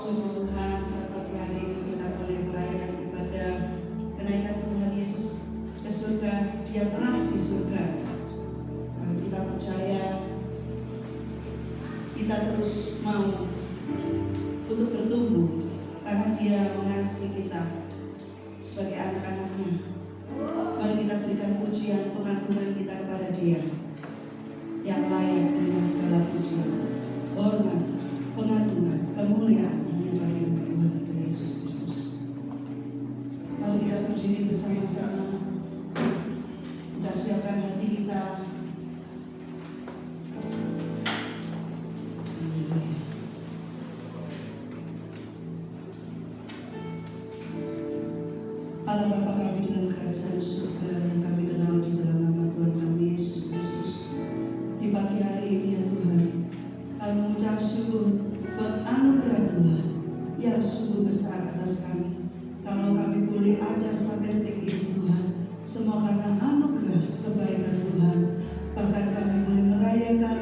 Puji Tuhan, saat pagi hari ini kita boleh merayakan ibadah kenaikan Tuhan Yesus ke surga. Dia telah di surga. Kita percaya, kita terus mau untuk bertumbuh karena Dia mengasihi kita sebagai anak-anaknya. Mari kita berikan pujian pengagungan kita kepada Dia yang layak terima segala pujian, hormat, pengagungan, kemuliaan hanya bagi nama Tuhan kita Yesus Kristus. Mari kita berdiri bersama-sama. Kita siapkan hati kita. Allah Bapa kami dalam kerajaan surga yang kami kenal di dalam nama Tuhan kami Yesus Kristus. Di pagi hari ini ya Tuhan, kami mengucap syukur buat anugerah Tuhan yang sungguh besar atas kami. Kalau kami boleh ada sampai detik ini Tuhan, semua karena anugerah kebaikan Tuhan. Bahkan kami boleh merayakan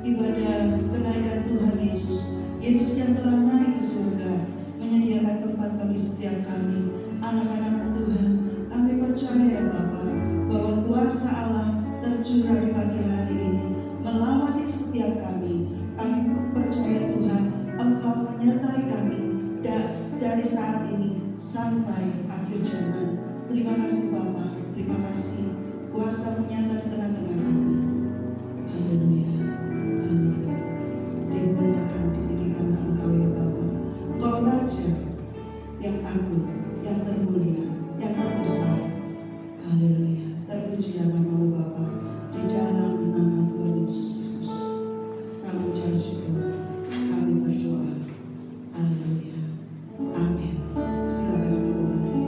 ibadah kenaikan Tuhan Yesus. Yesus yang telah naik ke surga, menyediakan tempat bagi setiap kami, anak-anak Tuhan. Kami percaya Bapa bahwa kuasa Allah tercurah di pagi hari ini melawati setiap kami. Kami percaya Tuhan, Engkau menyertai kami dari saat ini sampai akhir zaman. Terima kasih Bapa, terima kasih kuasa menyata di tengah-tengah kami. Haleluya, haleluya. Dimuliakan, ditinggikan Engkau ya Bapa. Engkau Raja yang agung, yang termulia, yang terbesar. Haleluya. Terpujilah nama-Mu Bapa di dalam nama Tuhan Yesus Kristus. Kami ucap syukur, kami berdoa. Haleluya. Amin. Silakan duduk kembali.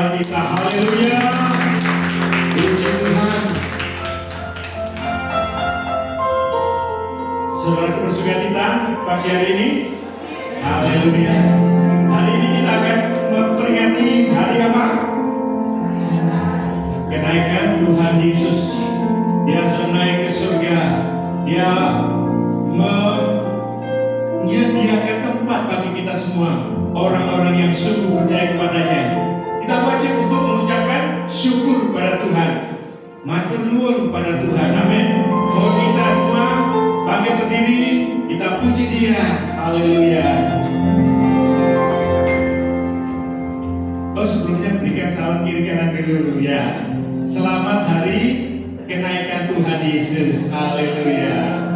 gembala kita. Haleluya. Puji Tuhan. Saudara bersuka cita pagi hari ini. Haleluya. Hari ini kita akan memperingati hari apa? Kenaikan Tuhan Yesus. Dia sudah naik ke surga. Dia menyediakan tempat bagi kita semua, orang-orang yang sungguh percaya kepadanya. Kita wajib untuk mengucapkan syukur pada Tuhan, matur nuwun pada Tuhan. Amin. Mau kita semua bangkit berdiri, kita puji Dia. Haleluya. Oh, sebelumnya berikan salam kiri kanan dulu ya. Selamat hari kenaikan Tuhan Yesus. Haleluya.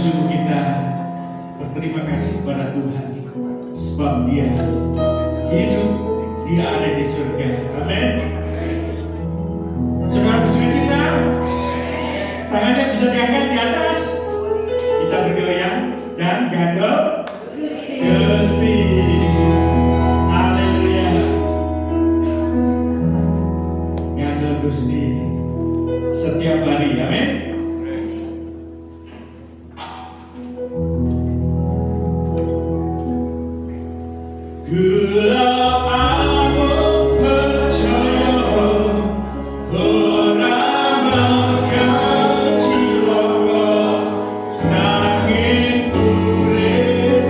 suruh kita berterima kasih kepada Tuhan, sebab Dia hidup, Dia ada di surga. Amin. Saudara bersuka cita, tangannya bisa diangkat di atas. Kita bergoyang dan gandol Gusti. Haleluya. Gandol Gusti setiap hari. Amin. Kula aku percaya ora bakal cilaka nanging urip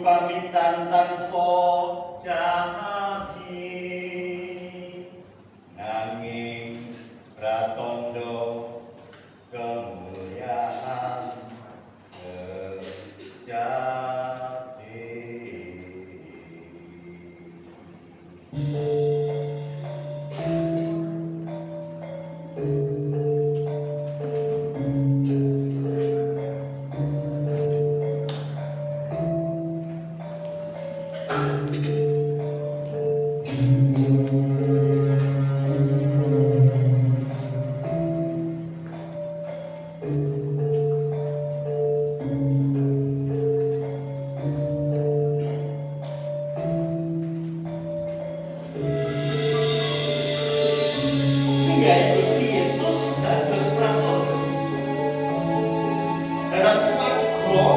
pamitan tanpa janji nanging pratandha kemuliaan sejati. Hingga Gusti Yesus dados pratandha dalam swarga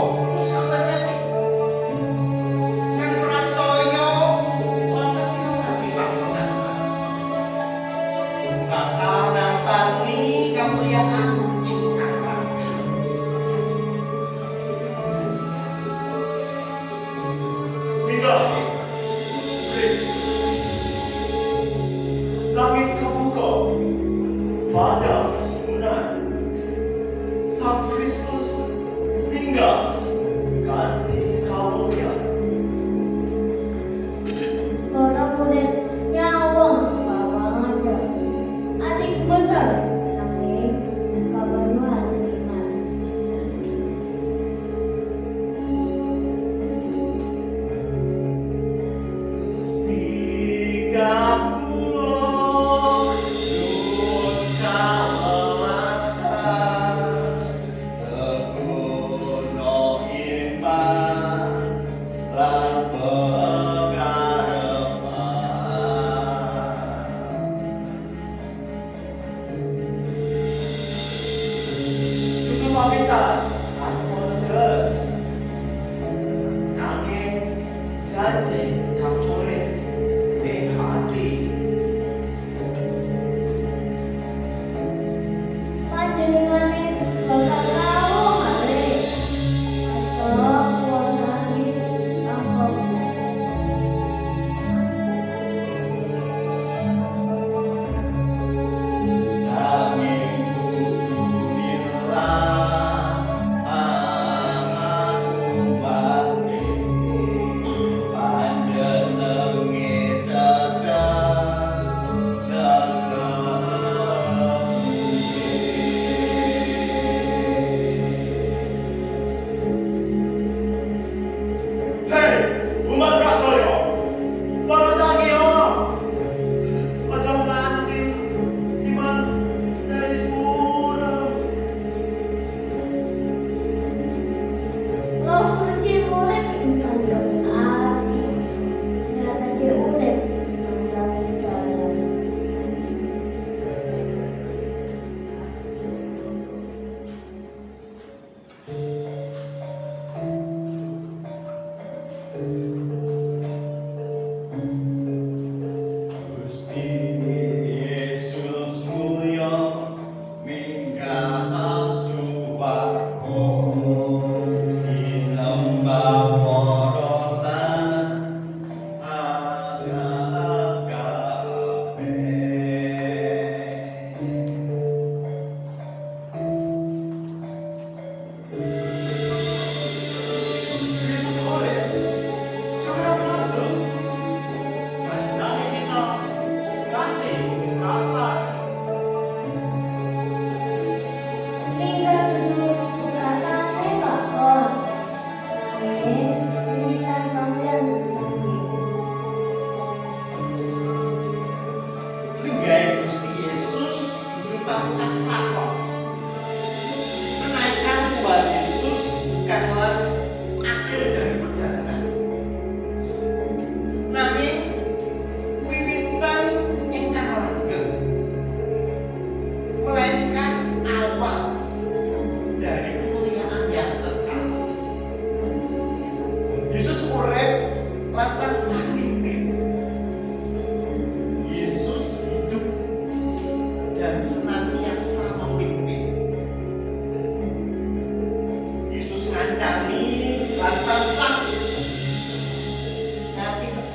samanati kang pracaya lan sakinati panggonan bakal nampani kamulyaan ingkang langit. Minggahi Kristus langit kebuka pada kesuburan Sang Kristus hingga ganti kamuliaan. Para muridnya wong bawang aja, adik bener, nanging kabaruan iman. Tiga puluh dosa laksa teguno iman lan pengarepan pamitan tanpa tegas nanging janji kang urip ing ati. Panjenengane bakal rawuh malih. Asta kuasane tanpa batas. Nanging kudu milah amanku bangkit panjenengan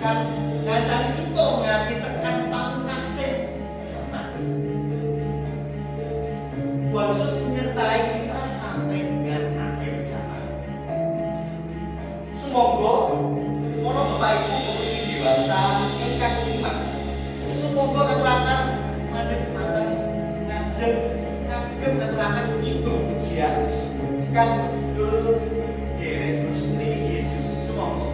akan ngancani kita nganti tekan pamungkase jaman. Tuhan Yesus menyertai kita sampai dengan akhir zaman. Semoga ono Bapak Ibu pemilih dewasa ingkang iman. Semoga katuraken ngajeng mateng ngajeng ngagem katuraken itu pujian ingkang judul Derek Gusti Yesus. Semoga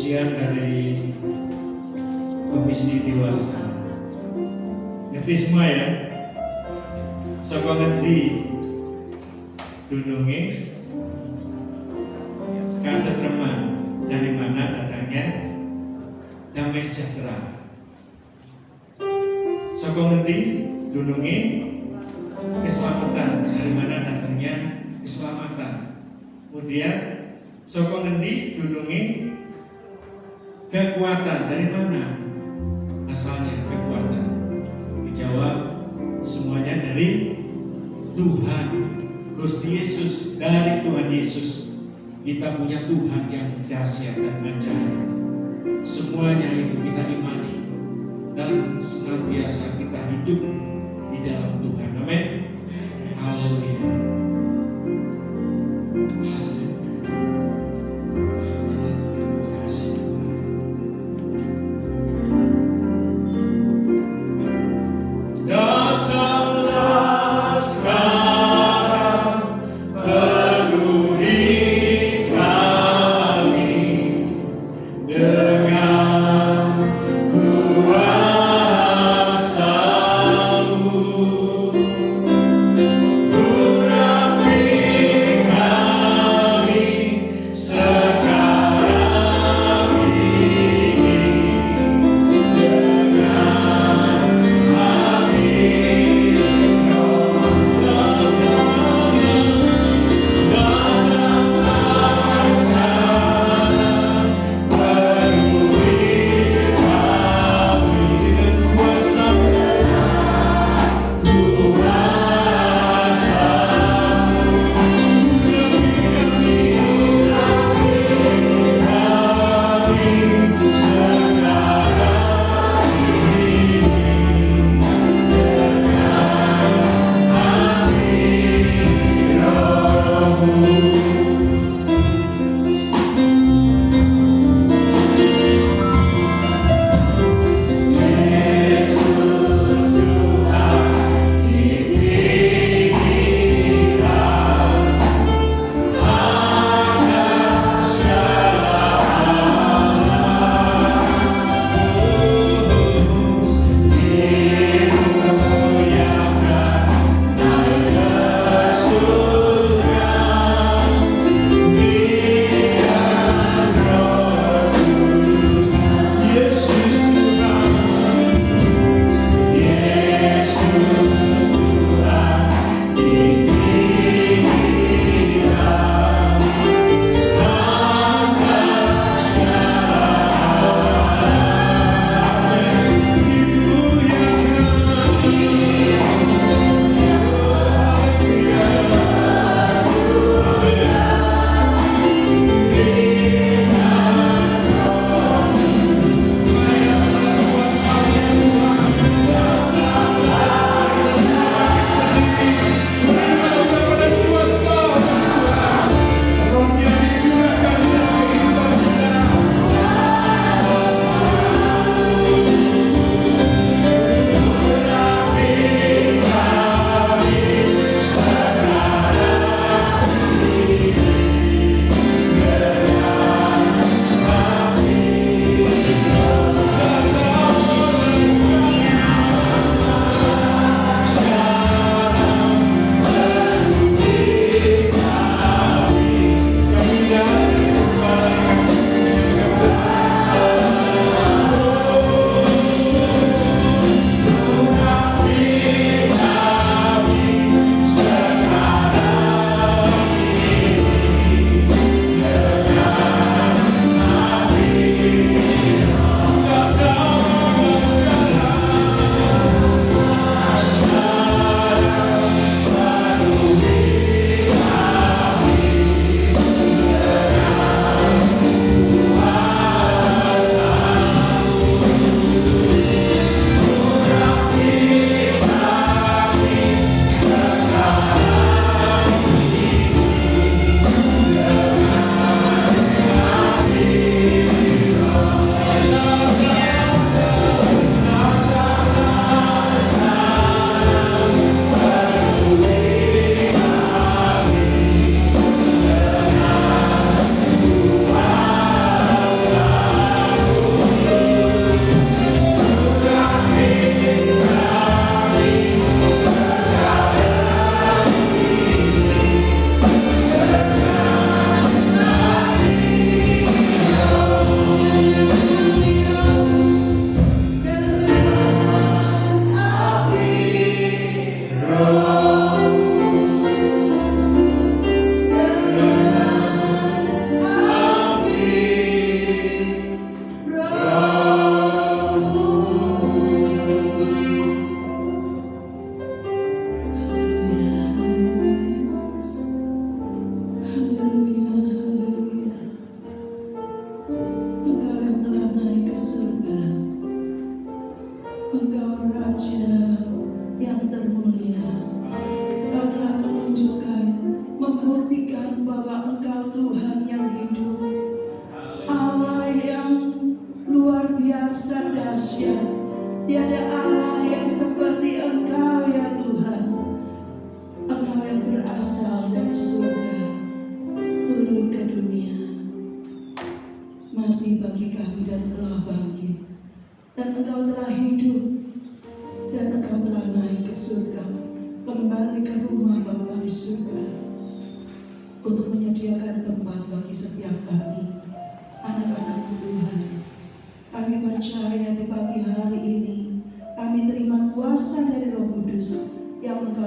pujian dari komisi dewasa. Ngerti semua ya? Saka ngerti dununge katentreman, dari mana datangnya damai sejahtera. Saka ngerti dununge keselamatan, dari mana datangnya keselamatan. Kemudian saka ngerti dununge kekuatan, dari mana asalnya kekuatan. Dijawab semuanya dari Tuhan Gusti Yesus. Dari Tuhan Yesus kita punya Tuhan yang dahsyat dan ajaib. Semuanya itu kita imani dan senantiasa kita hidup di dalam Tuhan. Amin. Haleluya. Datanglah sekarang, penuhi kami dengan kuasa-Mu.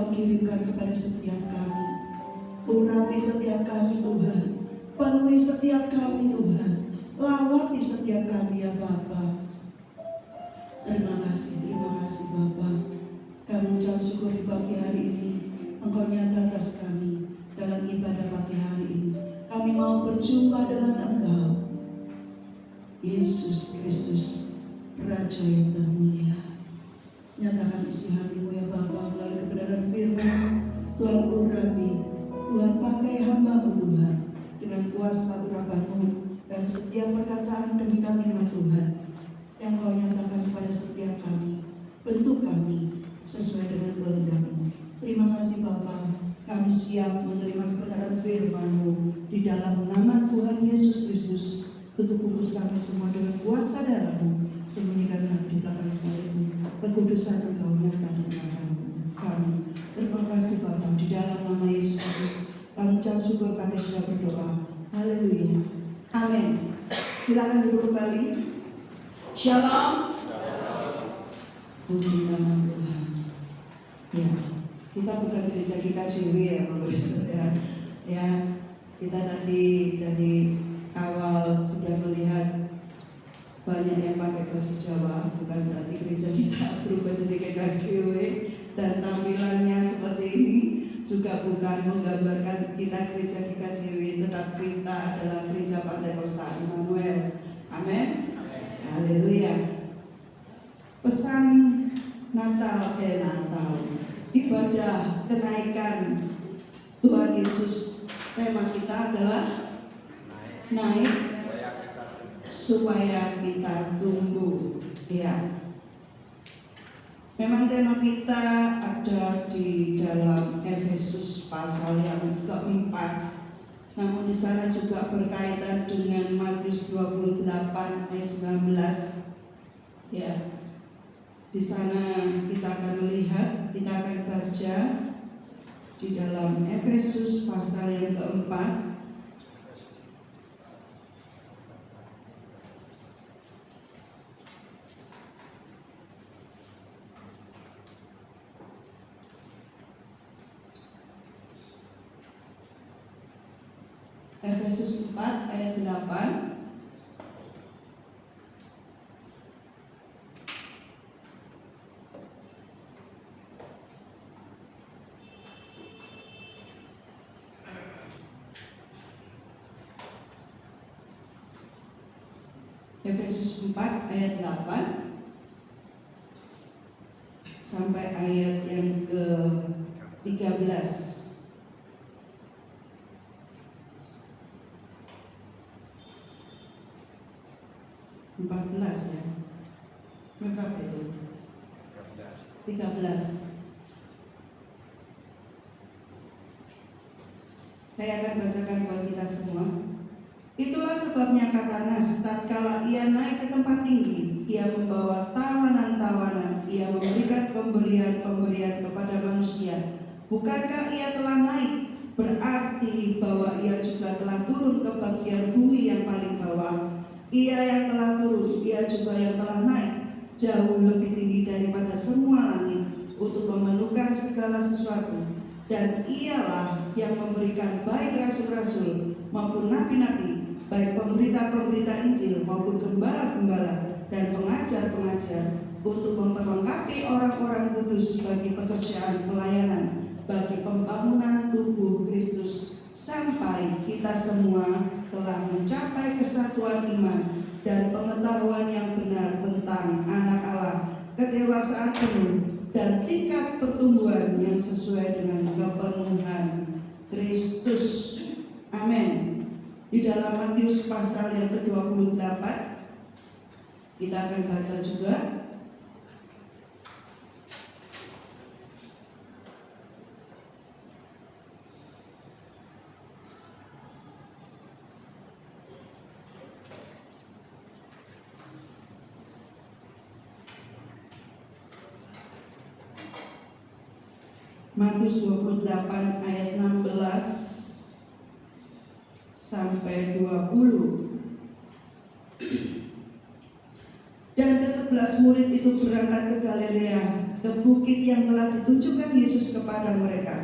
Engkau kirimkan kepada setiap kami. Urapi setiap kami Tuhan, penuhi setiap kami Tuhan, lawati setiap kami ya Bapa. Terima kasih Bapa. Kami ucap syukur di pagi hari ini, Engkau nyata atas kami dalam ibadah pagi hari ini. Kami mau berjumpa dengan Engkau, Yesus Kristus, Raja yang termulia. Nyatakan isi hatimu ya Bapa melalui kebenaran firman. Tuhan urapi, Tuhan pakai hamba-Mu Tuhan dengan kuasa urapan-Mu dan setiap perkataan demi kalimat Tuhan yang Kau nyatakan kepada setiap kami. Bentuk kami sesuai dengan kehendak-Mu. Terima kasih Bapa, kami siap menerima kebenaran firman-Mu di dalam nama Tuhan Yesus Kristus. Tutup bungkus kami semua dengan kuasa darah-Mu, sembunyikan hati di belakang salib-Mu. Kekudusan Engkau nyata di tengah kami. Terima kasih Bapa, di dalam nama Yesus Kristus kami ucap syukur, kami sudah berdoa. Haleluya, amin. Silakan duduk kembali. Shalom. Puji nama Tuhan. Ya, kita bukan gereja GKJW ya Bapak Ibu Saudara. Ya, kita tadi dari awal sudah melihat banyak yang pakai bahasa Jawa, bukan berarti gereja kita berubah jadi GKJW, dan tampilannya seperti ini juga bukan menggambarkan kita gereja GKJW, tetapi kita adalah gereja Pantai Kosta Immanuel. Amin. Haleluya. Pesan Natal, ibadah kenaikan Tuhan Yesus. Tema kita adalah naik supaya kita tumbuh. Ya. Memang tema kita ada di dalam Efesus pasal yang keempat. Namun di sana juga berkaitan dengan Matius 28 ayat 19. Ya. Di sana kita akan melihat, kita akan baca di dalam Efesus pasal yang keempat. Efesus 4 ayat 8. Efesus 4 ayat 8 sampai ayat yang ke-13. 14 ya. Berapa itu? 13. Saya akan bacakan buat kita semua. Itulah sebabnya kata Nas, tatkala ia naik ke tempat tinggi, ia membawa tawanan-tawanan, ia memberikan pemberian-pemberian kepada manusia. Bukankah ia telah naik? Berarti bahwa ia juga telah turun ke bagian bumi yang paling bawah. Ia yang telah turun, ia juga yang telah naik jauh lebih tinggi daripada semua langit untuk memenuhkan segala sesuatu. Dan ialah yang memberikan baik rasul-rasul maupun nabi-nabi, baik pemberita-pemberita Injil maupun gembala-gembala dan pengajar-pengajar, untuk memperlengkapi orang-orang kudus bagi pekerjaan pelayanan, bagi pembangunan tubuh Kristus, sampai kita semua telah mencapai kesatuan iman dan pengetahuan yang benar tentang anak Allah, kedewasaan penuh dan tingkat pertumbuhan yang sesuai dengan kepenuhan Kristus. Amin. Di dalam Matius pasal yang ke-28 kita akan baca juga. Matius 28 ayat 16 sampai 20. Dan ke-11 murid itu berangkat ke Galilea, ke bukit yang telah ditunjukkan Yesus kepada kepada mereka.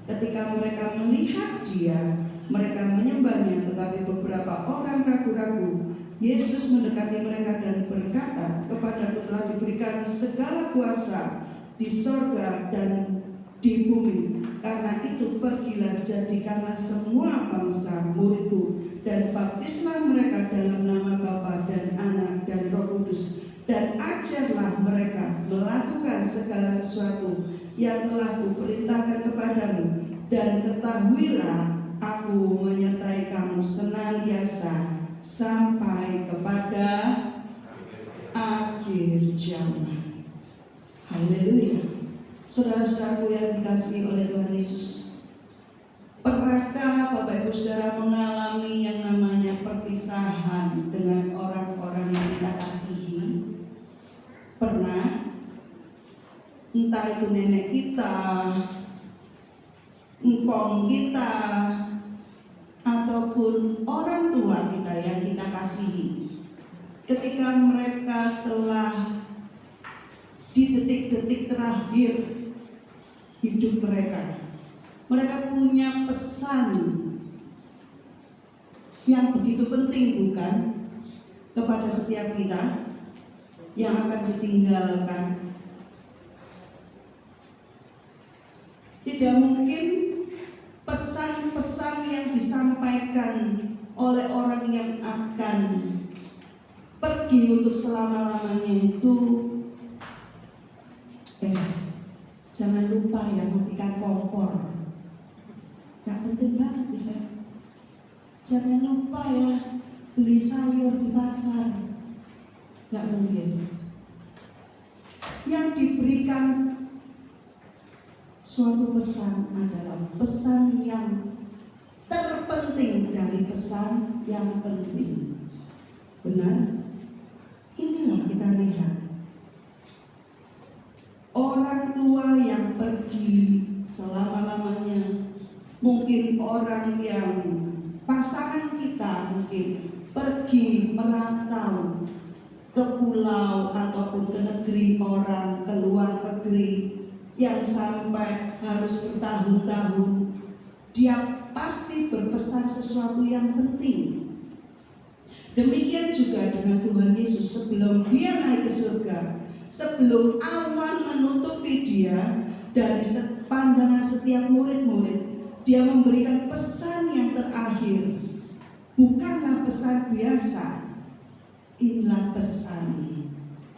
Ketika mereka melihat Dia, mereka menyembahnya, tetapi beberapa orang ragu-ragu. Yesus mendekati mereka dan berkata, "Kepadaku telah diberikan segala kuasa di sorga dan di bumi. Karena itu pergilah, jadikanlah semua bangsa muridku, dan baptislah mereka dalam nama Bapa dan Anak dan Roh Kudus, dan ajarlah mereka melakukan segala sesuatu yang telah kuperintahkan kepadamu. Dan ketahuilah, aku menyertai kamu senantiasa sampai kepada akhir zaman." Haleluya. Saudara-saudaraku yang dikasihi oleh Tuhan Yesus, pernahkah Bapak Ibu Saudara mengalami yang namanya perpisahan dengan orang-orang yang kita kasihi? Pernah? Entah itu nenek kita, engkong kita, ataupun orang tua kita yang kita kasihi. Ketika mereka telah di detik-detik terakhir hidup mereka, mereka punya pesan yang begitu penting, bukan? Kepada setiap kita yang akan ditinggalkan. Tidak mungkin pesan-pesan yang disampaikan oleh orang yang akan pergi untuk selama-lamanya itu, jangan lupa ya matikan kompor. Gak penting banget ya. Jangan lupa ya beli sayur di pasar. Gak mungkin. Yang diberikan suatu pesan adalah pesan yang terpenting dari pesan yang penting. Benar? Inilah kita lihat orang tua yang pergi selama-lamanya. Mungkin orang yang pasangan kita mungkin pergi merantau ke pulau ataupun ke negeri orang, ke luar negeri, yang sampai harus bertahun-tahun. Dia pasti berpesan sesuatu yang penting. Demikian juga dengan Tuhan Yesus sebelum Dia naik ke surga. Sebelum awan menutupi Dia dari pandangan setiap murid-murid, Dia memberikan pesan yang terakhir. Bukanlah pesan biasa, inilah pesan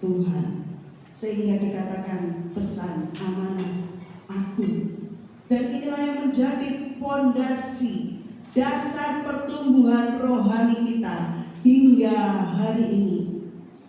Tuhan. Sehingga dikatakan pesan amanah aku. Dan inilah yang menjadi fondasi dasar pertumbuhan rohani kita hingga hari ini.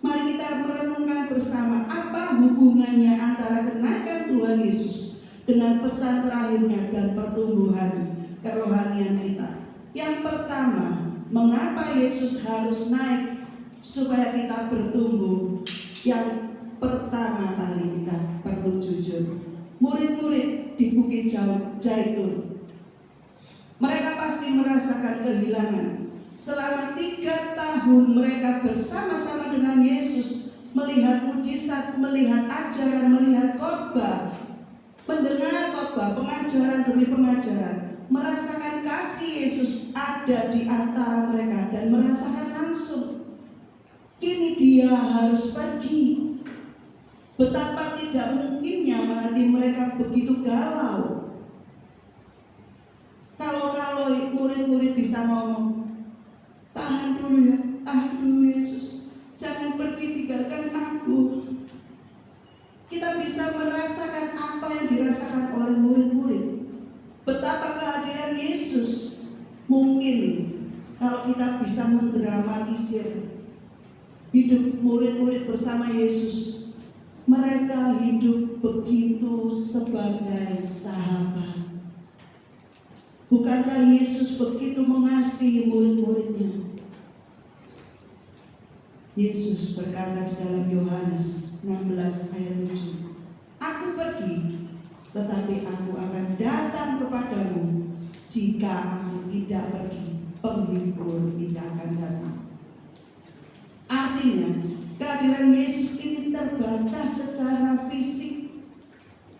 Mari kita merenungkan bersama apa hubungannya antara kenaikan Tuhan Yesus dengan pesan terakhirnya dan pertumbuhan kerohanian kita. Yang pertama, mengapa Yesus harus naik supaya kita bertumbuh? Yang pertama kali kita perlu jujur. Murid-murid di Bukit Zaitun, mereka pasti merasakan kehilangan. Selama 3 tahun mereka bersama-sama dengan Yesus, melihat mujizat, melihat ajaran, melihat khotbah, mendengar khotbah, pengajaran demi pengajaran, merasakan kasih Yesus ada di antara mereka dan merasakan langsung. Kini Dia harus pergi. Betapa tidak mungkinnya hati mereka begitu galau. Kalau murid-murid bisa ngomong, tahan dulu ya, tahan dulu Yesus, jangan pergi tinggalkan aku. Kita bisa merasakan apa yang dirasakan oleh murid-murid. Betapa kehadiran Yesus. Mungkin kalau kita bisa mendramatisir hidup murid-murid bersama Yesus, mereka hidup begitu sebagai sahabat. Bukankah Yesus begitu mengasihi murid-muridnya? Yesus berkata di dalam Yohanes 16 ayat 7, "Aku pergi, tetapi aku akan datang kepadamu. Jika aku tidak pergi, penghibur tidak akan datang." Artinya, kehadiran Yesus ini terbatas secara fisik,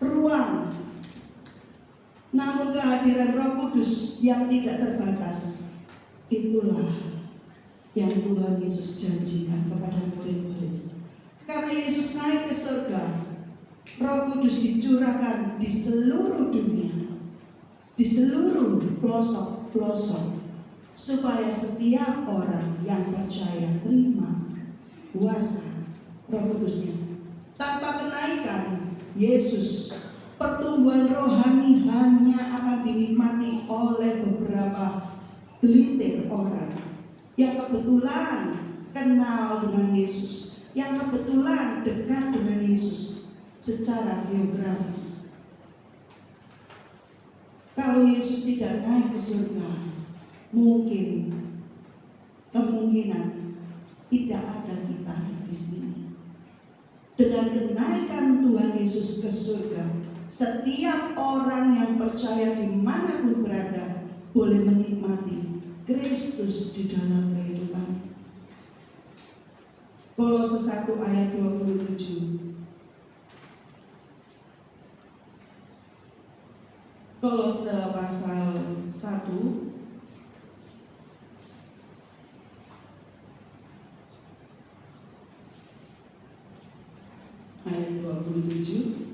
ruang. namun kehadiran Roh Kudus yang tidak terbatas. Itulah yang Tuhan Yesus janjikan kepada murid-murid. Karena Yesus naik ke surga, Roh Kudus dicurahkan di seluruh dunia, di seluruh pelosok-pelosok, supaya setiap orang yang percaya terima kuasa Roh Kudusnya. Tanpa kenaikan Yesus, pertumbuhan rohani hanya akan dinikmati oleh beberapa gelintir orang yang kebetulan kenal dengan Yesus, yang kebetulan dekat dengan Yesus secara geografis. Kalau Yesus tidak naik ke surga, kemungkinan tidak ada kita di sini. Dengan kenaikan Tuhan Yesus ke surga, setiap orang yang percaya dimanapun berada boleh menikmati Kristus di dalam kehidupan. Kolose 1 ayat 27. Kolose pasal 1 ayat 27.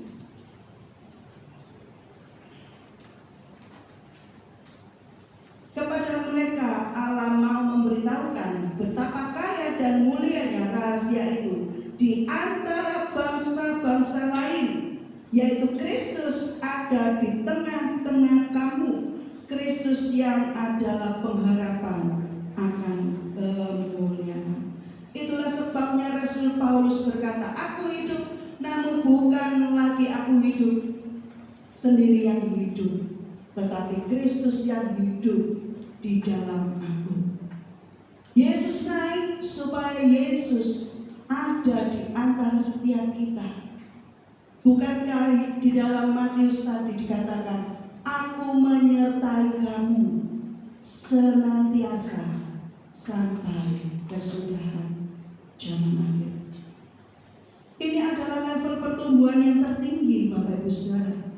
Kepada mereka Allah mau memberitahukan betapa kaya dan mulianya rahasia itu di antara bangsa-bangsa lain, yaitu Kristus ada di tengah-tengah kamu, Kristus yang adalah pengharapan akan kemuliaan. Itulah sebabnya Rasul Paulus berkata, aku hidup, namun bukan lagi aku hidup sendiri yang hidup, tetapi Kristus yang hidup di dalam aku. Yesus naik supaya Yesus ada di antara setiap kita. Bukankah di dalam Matius tadi dikatakan, aku menyertai kamu senantiasa sampai kesudahan zaman akhir. Ini adalah level pertumbuhan yang tertinggi, Bapak Ibu Saudara.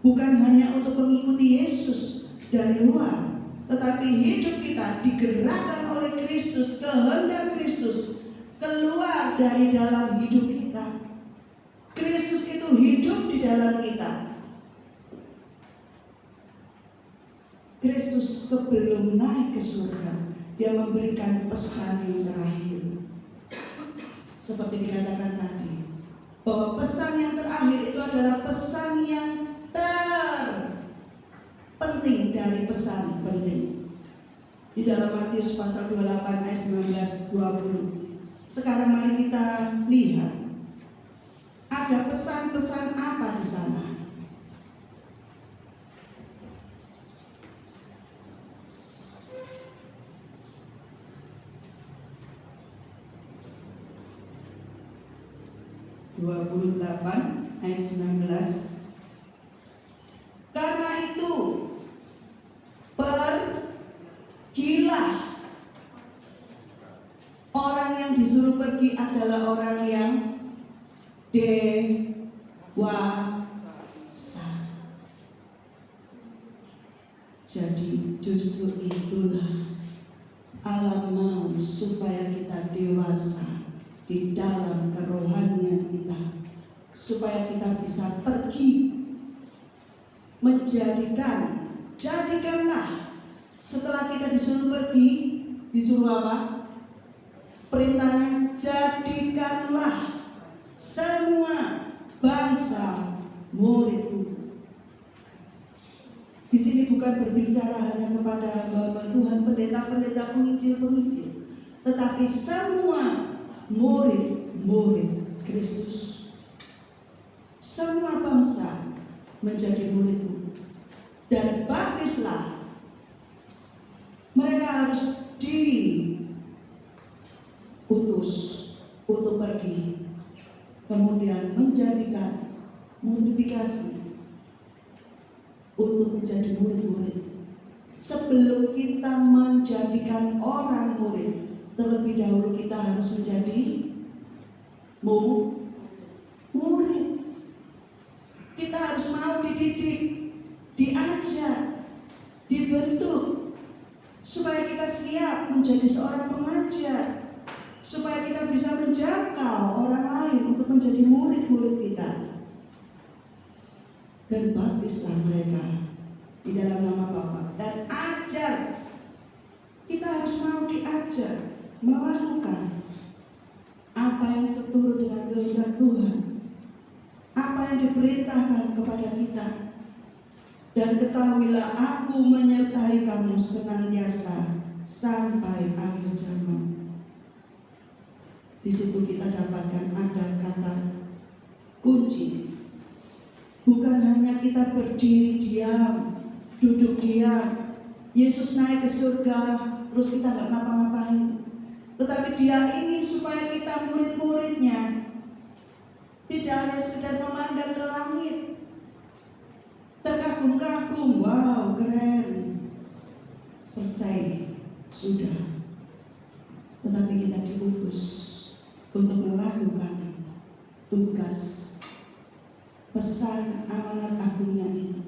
Bukan hanya untuk mengikuti Yesus dari luar, tetapi hidup kita digerakkan oleh Kristus, kehendak Kristus keluar dari dalam hidup kita. Kristus itu hidup di dalam kita. Kristus sebelum naik ke surga, Dia memberikan pesan yang terakhir. Seperti dikatakan tadi, bahwa pesan yang terakhir itu adalah pesan yang terpenting dari pesan penting. Di dalam Matius pasal 28 ayat 19-20. Sekarang mari kita lihat ada pesan-pesan apa di sana. Ayat 19. Karena itu pergilah. Orang yang disuruh pergi adalah orang yang dewasa. Jadi justru itulah Allah mau supaya kita dewasa di dalam kerohanian kita, supaya kita bisa pergi jadikanlah. Setelah kita disuruh pergi, disuruh apa? Perintahnya, jadikanlah semua bangsa muridku. Di sini bukan berbicara hanya kepada hamba Tuhan, pendeta-pendeta, penginjil-penginjil, tetapi semua murid Kristus. Semua bangsa menjadi muridmu, dan baptislah. Mereka harus diutus untuk pergi, kemudian menjadikan modifikasi untuk menjadi murid-murid. Sebelum kita menjadikan orang murid, terlebih dahulu kita harus menjadi murid. Kita harus mau dididik, diajar supaya kita siap menjadi seorang pengajar, supaya kita bisa menjangkau orang lain untuk menjadi murid-murid kita. Dan baptislah mereka di dalam nama Bapa dan ajar. Kita harus mau diajar melakukan apa yang seturut dengan kehendak Tuhan, apa yang diperintahkan kepada kita. Dan ketahuilah, aku menyertai kamu senantiasa sampai akhir zaman. Di situ kita dapatkan ada kata kunci. Bukan hanya kita berdiri diam, duduk diam, Yesus naik ke surga, terus kita nggak ngapa-ngapain. Tetapi Dia ini supaya kita murid-muridnya tidak hanya sekedar memandang ke langit, terkagum-kagum, wow keren, selesai, sudah. Tetapi kita diutus untuk melakukan tugas pesan amanat agungnya ini.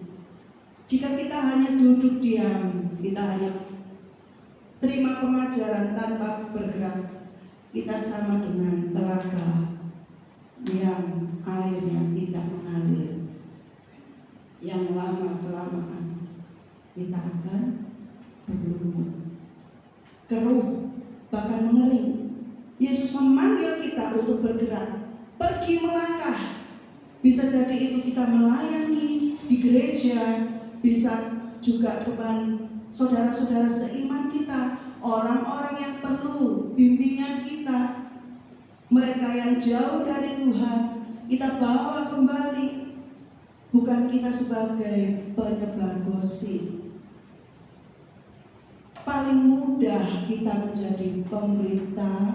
Jika kita hanya duduk diam, kita hanya terima pengajaran tanpa bergerak, kita sama dengan telaga yang airnya tidak mengalir. Yang lama-kelamaan kita akan berlumut, keruh, bahkan mengering. Yesus memanggil kita untuk bergerak, pergi melangkah. Bisa jadi itu kita melayani di gereja, bisa juga depan saudara-saudara seiman kita, orang-orang yang perlu bimbingan kita, mereka yang jauh dari Tuhan, kita bawa kembali. Bukan kita sebagai penyebar gosip. Paling mudah kita menjadi pemberita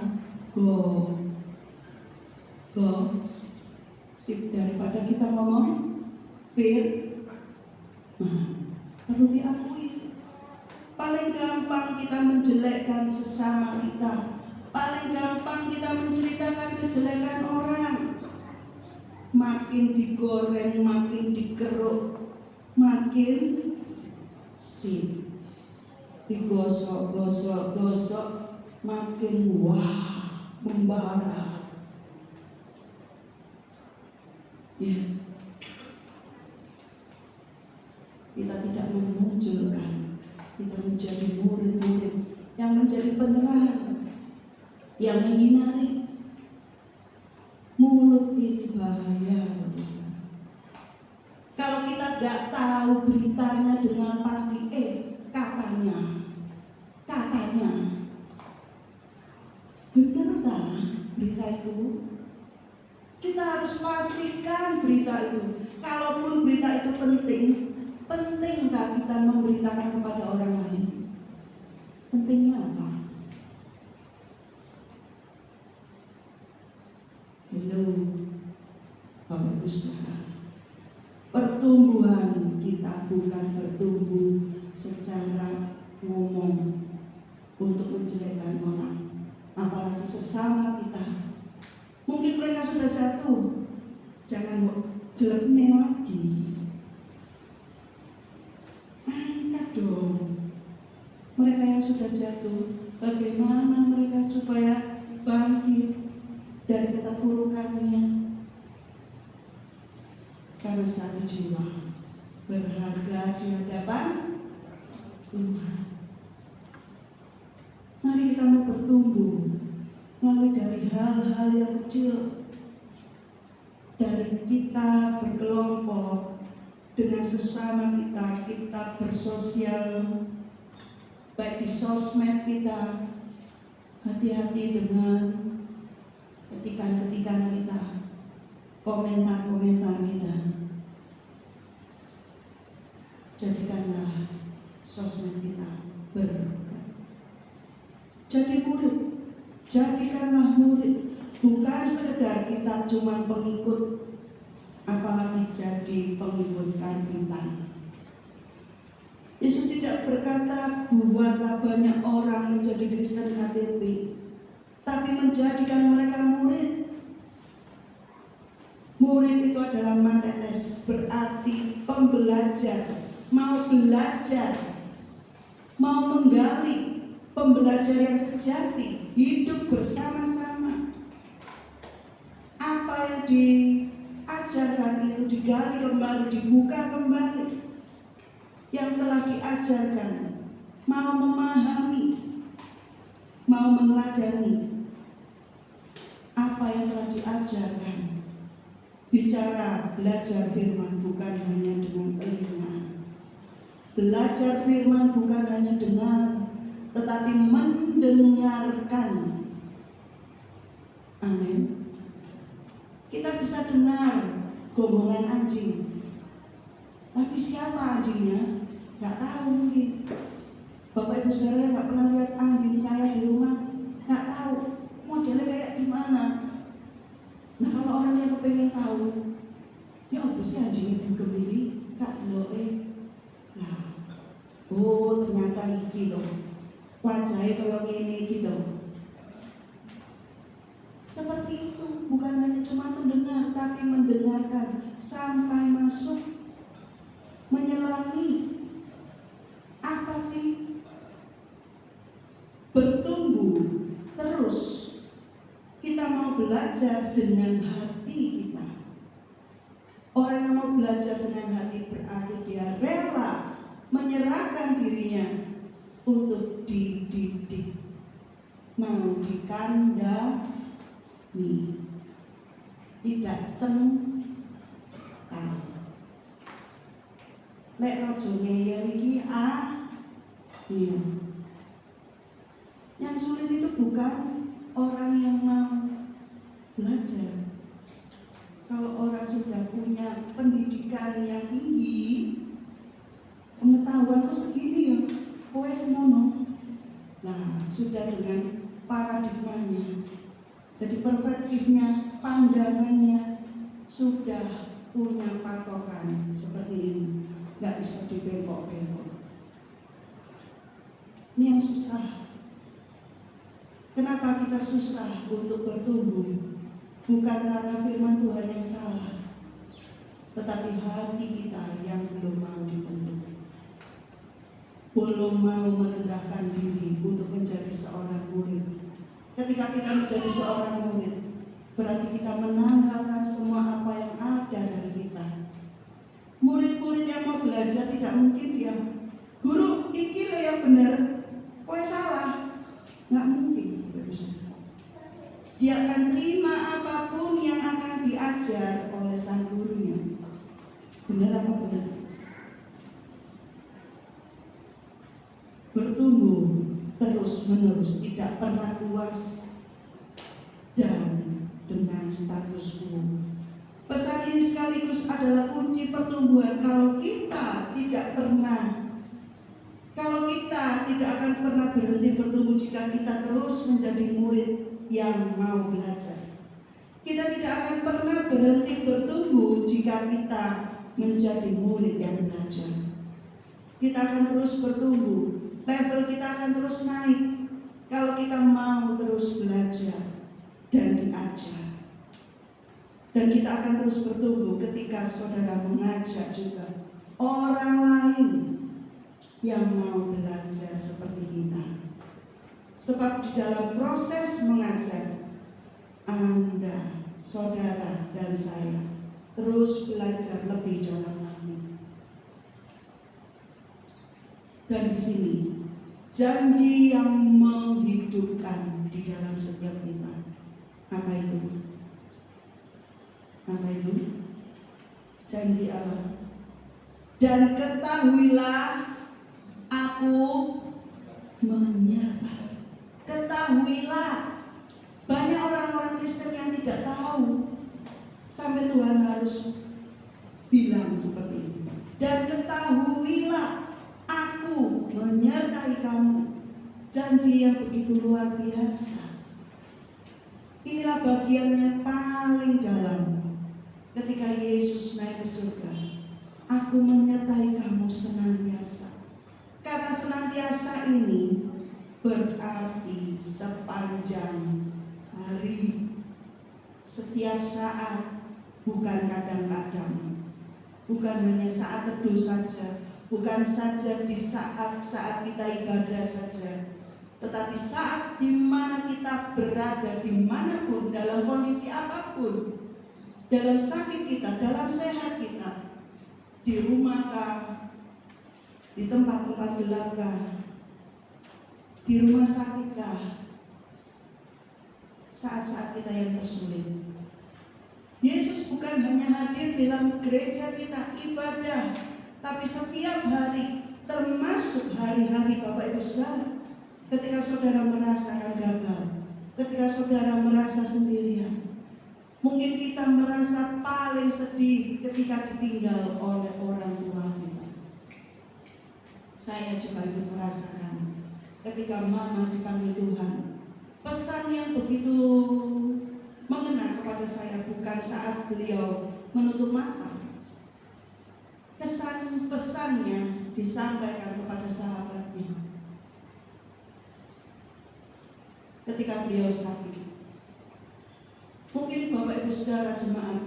gosip daripada kita ngomong firman. Perlu diakui, paling gampang kita menjelekkan sesama kita, paling gampang kita menceritakan kejelekan orang. Makin digoreng, makin dikeruk, makin sip, digosok, makin wah, membara. Ya, kita tidak memunculkan, kita menjadi murid-murid yang menjadi penerang, yang menyinari. Mulut ini bahaya, kalau kita gak tahu beritanya dengan pasti, katanya, benar tak berita itu? Kita harus pastikan berita itu. Kalaupun berita itu penting tak kita memberitakan kepada orang lain? Pentingnya apa? Hello, Bapak Ibu Saudara. Pertumbuhan kita bukan bertumbuh secara ngomong untuk menjelekkan orang, apalagi sesama kita. Mungkin mereka sudah jatuh, jangan jeleknya lagi. Angkat dong mereka yang sudah jatuh, bagaimana mereka supaya bangkit dari keterpurukannya. Karena satu jiwa berharga di hadapan Tuhan. Mari kita mau bertumbuh melalui dari hal-hal yang kecil, dari kita berkelompok dengan sesama kita bersosial, baik di sosmed kita. Hati-hati dengan ketikan-ketikan kita, komentar-komentar kita. Jadikanlah sosmed kita berkat. Jadi murid, jadikanlah murid, bukan sekedar kita cuma pengikut, apalagi jadi pengikut karbitan. Yesus tidak berkata buatlah banyak orang menjadi Kristen KTP, tapi menjadikan mereka murid. Murid itu adalah matetes, berarti pembelajar, mau belajar. mau menggali pembelajar yang sejati, hidup bersama-sama. Apa yang diajarkan itu digali kembali, dibuka kembali. Yang telah diajarkan, mau memahami, mau meneladani apa yang telah diajarkan. Bicara, belajar firman bukan hanya dengan telinga. Belajar firman bukan hanya dengar, tetapi mendengarkan. Amin. Kita bisa dengar gombongan anjing, tapi siapa anjingnya? Gak tahu mungkin. Bapak Ibu Saudara gak pernah lihat anjing saya di rumah, gak tahu modelnya kayak gimana. Nah kalau orang yang kepengen tahu, ya apa sih anjing itu gemili? Gak loe. Nah, oh ternyata iki loh, wajahnya kayak gini gitu. Seperti itu, bukan hanya cuma mendengar, tapi mendengarkan sampai masuk, menyelami. Apa sih? Bertumbuh terus. Kita mau belajar dengan hati kita. Orang yang mau belajar dengan hati berarti dia rela menyerahkan dirinya untuk dididik, mau dikandani, tidak cengkal. Lek rojo ngeyel iki iya. Yang sulit itu bukan orang yang mau belajar. Kalau orang sudah punya pendidikan yang tinggi, pengetahuanku segini ya, kowe semono. Nah, sudah dengan paradigmanya. Jadi perspektifnya, pandangannya sudah punya patokan seperti ini. Nggak bisa dibengkok-bengkok. Ini yang susah. Kenapa kita susah untuk bertumbuh? Bukan karena firman Tuhan yang salah, tetapi hati kita yang belum mau dibentuk, belum mau merendahkan diri untuk menjadi seorang murid. Ketika kita menjadi seorang murid, berarti kita menanggalkan semua apa yang ada dari kita. Murid-murid yang mau belajar tidak mungkin diam. Guru, iki lo yang benar, kowe salah. Nggak mungkin. Dia akan terima apapun yang akan diajar oleh sang gurunya. Benar apa benar? Bertumbuh terus menerus, tidak pernah puas dan dengan status quo. Pesan ini sekaligus adalah kunci pertumbuhan. Kalau kita tidak akan pernah berhenti bertumbuh jika kita terus menjadi murid yang mau belajar. Kita tidak akan pernah berhenti bertumbuh jika kita menjadi murid yang belajar. Kita akan terus bertumbuh, level kita akan terus naik kalau kita mau terus belajar dan diajar. Dan kita akan terus bertumbuh ketika saudara mengajak juga orang lain yang mau belajar seperti kita. Sebab di dalam proses mengajar, Anda, saudara, dan saya terus belajar lebih dalam lagi. Dan di sini janji yang menghidupkan di dalam setiap kita. Apa itu? Apa itu? Janji Allah. Dan ketahuilah, aku menyertai. Ketahuilah, banyak orang-orang Kristen yang tidak tahu, sampai Tuhan harus bilang seperti ini. Dan ketahuilah, aku menyertai kamu. Janji yang begitu luar biasa. Inilah bagian yang paling dalam ketika Yesus naik ke surga. Aku menyertai kamu senantiasa. Kata senantiasa ini berarti sepanjang hari, setiap saat, bukan kadang-kadang, bukan hanya saat teduh saja, bukan saja di saat-saat kita ibadah saja, tetapi saat di mana kita berada, dimanapun, dalam kondisi apapun, dalam sakit kita, dalam sehat kita, di rumahkah, di tempat-tempat gelapkah, di rumah sakitkah, saat-saat kita yang tersulit. Yesus bukan hanya hadir dalam gereja kita ibadah, tapi setiap hari, termasuk hari-hari Bapak Ibu Saudara, ketika saudara merasakan gagal, ketika saudara merasa sendirian, mungkin kita merasa paling sedih ketika ditinggal oleh orang tua kita. Saya coba ikut merasakan ketika mama dipanggil Tuhan. Pesan yang begitu mengena kepada saya bukan saat beliau menutup mata. Kesan pesannya disampaikan kepada sahabatnya ketika beliau sakit. Mungkin Bapak Ibu Saudara jemaat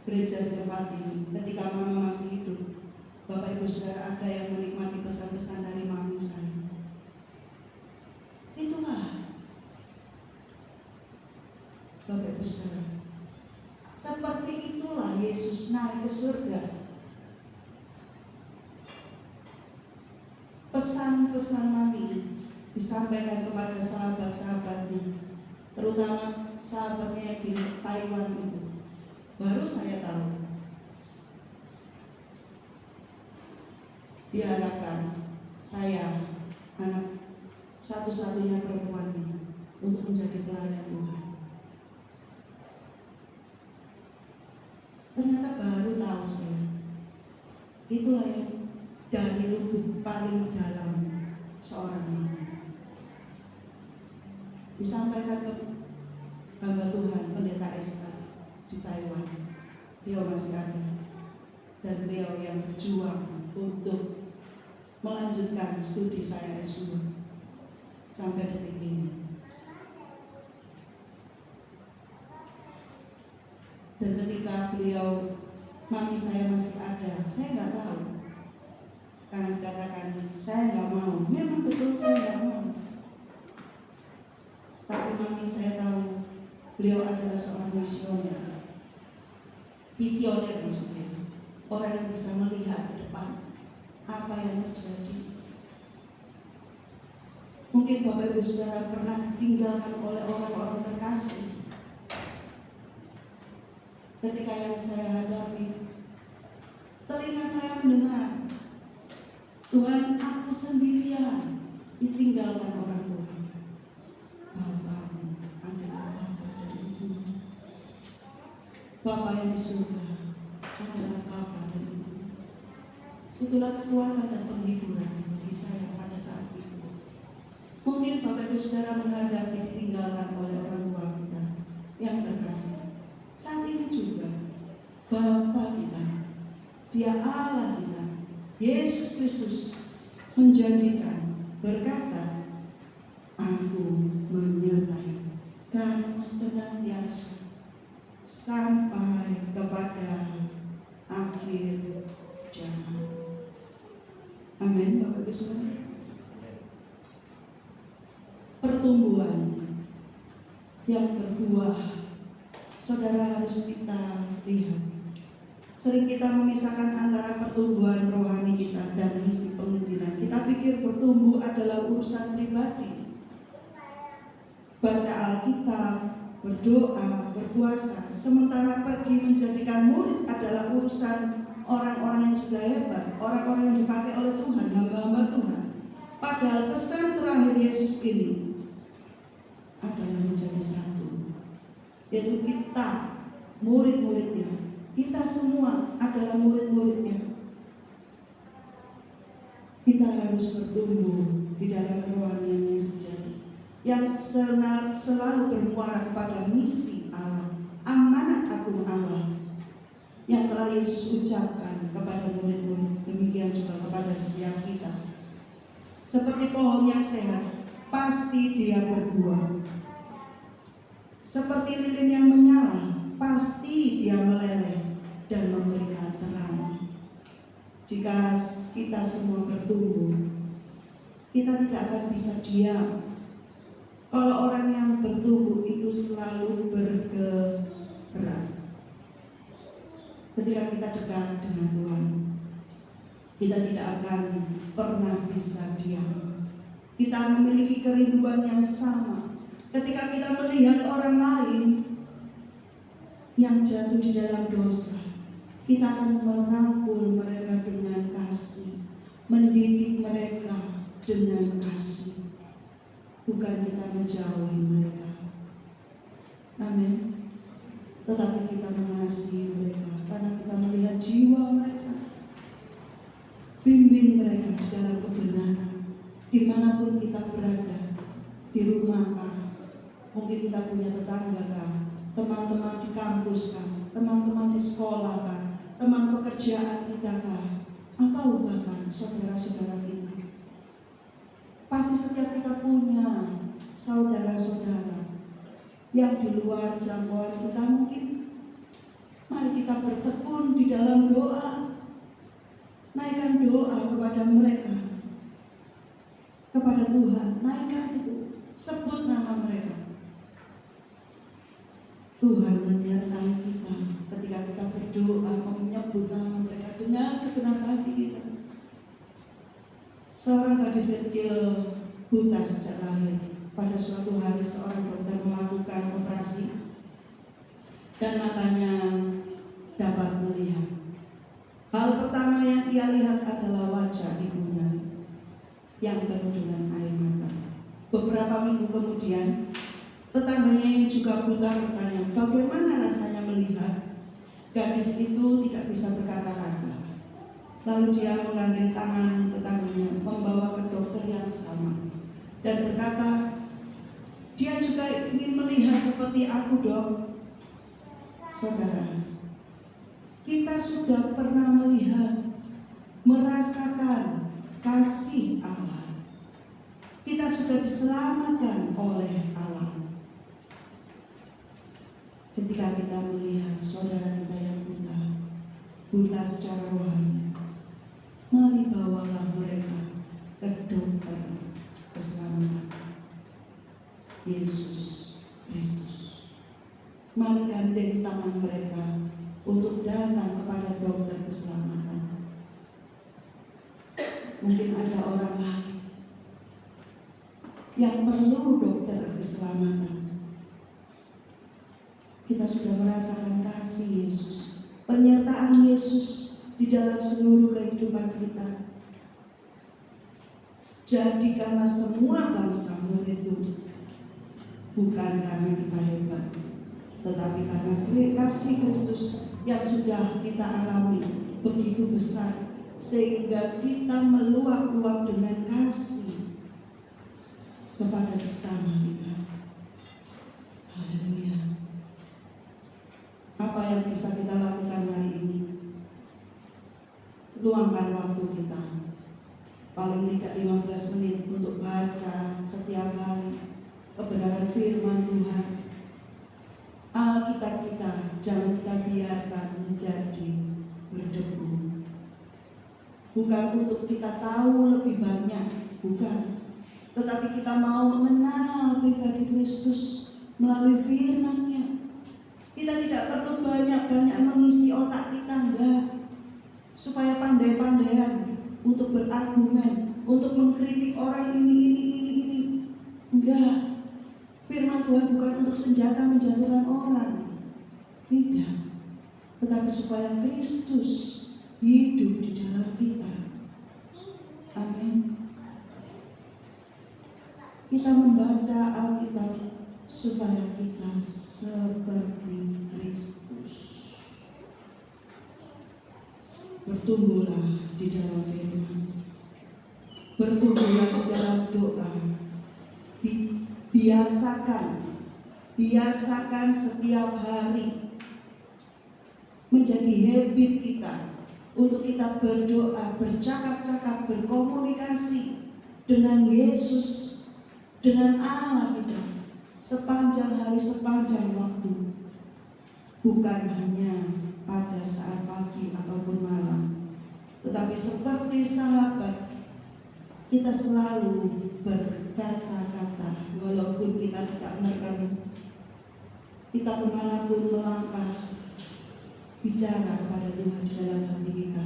gereja di tempat ini, ketika mama masih hidup, Bapak Ibu Saudara ada yang menikmati pesan-pesan dari mami saya. Itulah Bapak Ibu Saudara, seperti itulah Yesus naik ke surga. Pesan-pesan mami disampaikan kepada sahabat-sahabatnya, terutama sahabatnya yang di Taiwan itu. Baru saya tahu, diharapkan saya anak satu-satunya perempuannya untuk menjadi pelayan Tuhan. Ternyata baru tahu saya, itulah yang dari lubuk paling dalam seorang mama. Disampaikan ke hamba Tuhan Pendeta Esther di Taiwan. Beliau masih ada, dan beliau yang berjuang untuk melanjutkan studi saya S2 sampai detik ini. Dan ketika beliau, mami saya masih ada, saya nggak tahu. Karena dikatakan saya nggak mau, memang betul saya nggak mau. Tapi mami saya tahu beliau adalah seorang visioner maksudnya, orang yang bisa melihat ke depan apa yang terjadi. Mungkin Bapak Ibu Saudara pernah ditinggalkan oleh orang-orang terkasih. Ketika yang saya hadapi, telinga saya mendengar, Tuhan, aku sendirian ditinggalkan orang tua. Bapakmu adalah Bapa dari ibu. Bapa yang di surga adalah Bapa dari ibu. Itulah kekuatan dan penghiburan bagi saya pada saat itu. Mungkin Bapak Ibu Saudara menghadapi ditinggalkan oleh orang tua kita yang terkasih. Saat ini juga Bapa kita, Dia Allah kita, Yesus Kristus menjanjikan, berkata, Aku menyertai kamu senantiasa sampai kepada akhir zaman. Amin, Bapak Ibu Saudara. Pertumbuhan yang berbuah, saudara, harus kita lihat. Sering kita memisahkan antara pertumbuhan rohani kita dan misi penginjilan. Kita pikir bertumbuh adalah urusan pribadi. Baca Alkitab, berdoa, berpuasa, sementara pergi menjadikan murid adalah urusan orang-orang yang sudah hebat, orang-orang yang dipakai oleh Tuhan, hamba-hamba Tuhan. Padahal pesan terakhir Yesus ini adalah menjadi satu, yaitu kita murid-muridnya. Kita semua adalah murid-muridnya. Kita harus bertumbuh di dalam kerohanian yang sejati, yang selalu bermuara kepada misi Allah, amanat agung Allah yang telah Yesus ucapkan kepada murid-murid. Demikian juga kepada setiap kita. Seperti pohon yang sehat, pasti dia berbuah. Seperti lilin yang menyala, pasti dia meleleh dan memberikan terang. jika kita semua bertumbuh, kita tidak akan bisa diam. Kalau orang yang bertumbuh itu selalu bergerak. Ketika kita dekat dengan Tuhan, kita tidak akan pernah bisa diam. Kita memiliki kerinduan yang sama. Ketika kita melihat orang lain yang jatuh di dalam dosa, kita akan merangkul mereka dengan kasih, mendidik mereka dengan kasih, bukan kita menjauhi mereka. Amin. Tetapi kita mengasihi mereka karena kita melihat jiwa mereka. Bimbing mereka di dalam kebenaran, dimanapun kita berada, di rumah kah, mungkin kita punya tetangga kah, teman-teman di kampus kah, teman-teman di sekolah kah, teman pekerjaan kita kah, atau bahkan saudara-saudara kita. Pasti setiap kita punya saudara-saudara yang di luar jangkauan kita mungkin. Mari kita bertekun di dalam doa. Naikkan doa kepada mereka, kepada Tuhan. Naikkan itu, sebut nama mereka. Tuhan menyertai kita ketika kita berdoa, menyebut nama mereka dengan segenap hati kita. Seorang gadis kecil buta sejak lahir. Pada suatu hari seorang dokter melakukan operasi dan matanya dapat melihat. Hal pertama yang ia lihat adalah wajah ibunya yang penuh dengan air mata. Beberapa minggu kemudian, tetangganya yang juga buta bertanya, bagaimana rasanya melihat? Gadis itu tidak bisa berkata-kata. Lalu dia menggandeng tangan tetangganya, membawa ke dokter yang sama, dan berkata, dia juga ingin melihat seperti aku, dok. Saudara, kita sudah pernah melihat, merasakan kasih Allah. Kita sudah diselamatkan oleh Allah. Ketika kita melihat saudara kita yang buta secara rohani, mari bawalah mereka ke dokter keselamatan, Yesus Kristus. Mari gandeng tangan mereka untuk datang kepada dokter keselamatan. Mungkin ada orang lain yang perlu dokter keselamatan. Kita sudah merasakan kasih Yesus, penyertaan Yesus di dalam seluruh kehidupan kita. Jadikanlah semua bangsa muridmu, bukan karena kita hebat, tetapi karena kasih Kristus yang sudah kita alami begitu besar, sehingga kita meluap-luap dengan kasih kepada sesama kita. Haleluya. Apa yang bisa kita lakukan hari ini? Luangkan waktu kita, paling tidak 15 menit untuk baca setiap hari kebenaran firman Tuhan. Alkitab kita jangan kita biarkan menjadi berdebu. Bukan untuk kita tahu lebih banyak, bukan. Tetapi kita mau mengenal pribadi Kristus melalui firman-Nya. Kita tidak perlu banyak-banyak mengisi otak kita, enggak. Supaya pandai-pandaian untuk berargumen, untuk mengkritik orang ini. Enggak. Firman Tuhan bukan untuk senjata menjatuhkan orang. Tidak. Tetapi supaya Kristus hidup di dalam kita. Amin. Kita membaca Alkitab supaya kita seperti Kristus. Bertumbuhlah di dalam firman. Bertumbuhlah di dalam doa. Biasakan setiap hari menjadi habit kita untuk kita berdoa, bercakap-cakap, berkomunikasi dengan Yesus, dengan Allah kita sepanjang hari, sepanjang waktu, bukan hanya pada saat pagi ataupun malam, Tetapi seperti sahabat, kita selalu berkata-kata walaupun kita tidak merem. Kita kemanapun melangkah, bicara kepada Tuhan di dalam hati kita.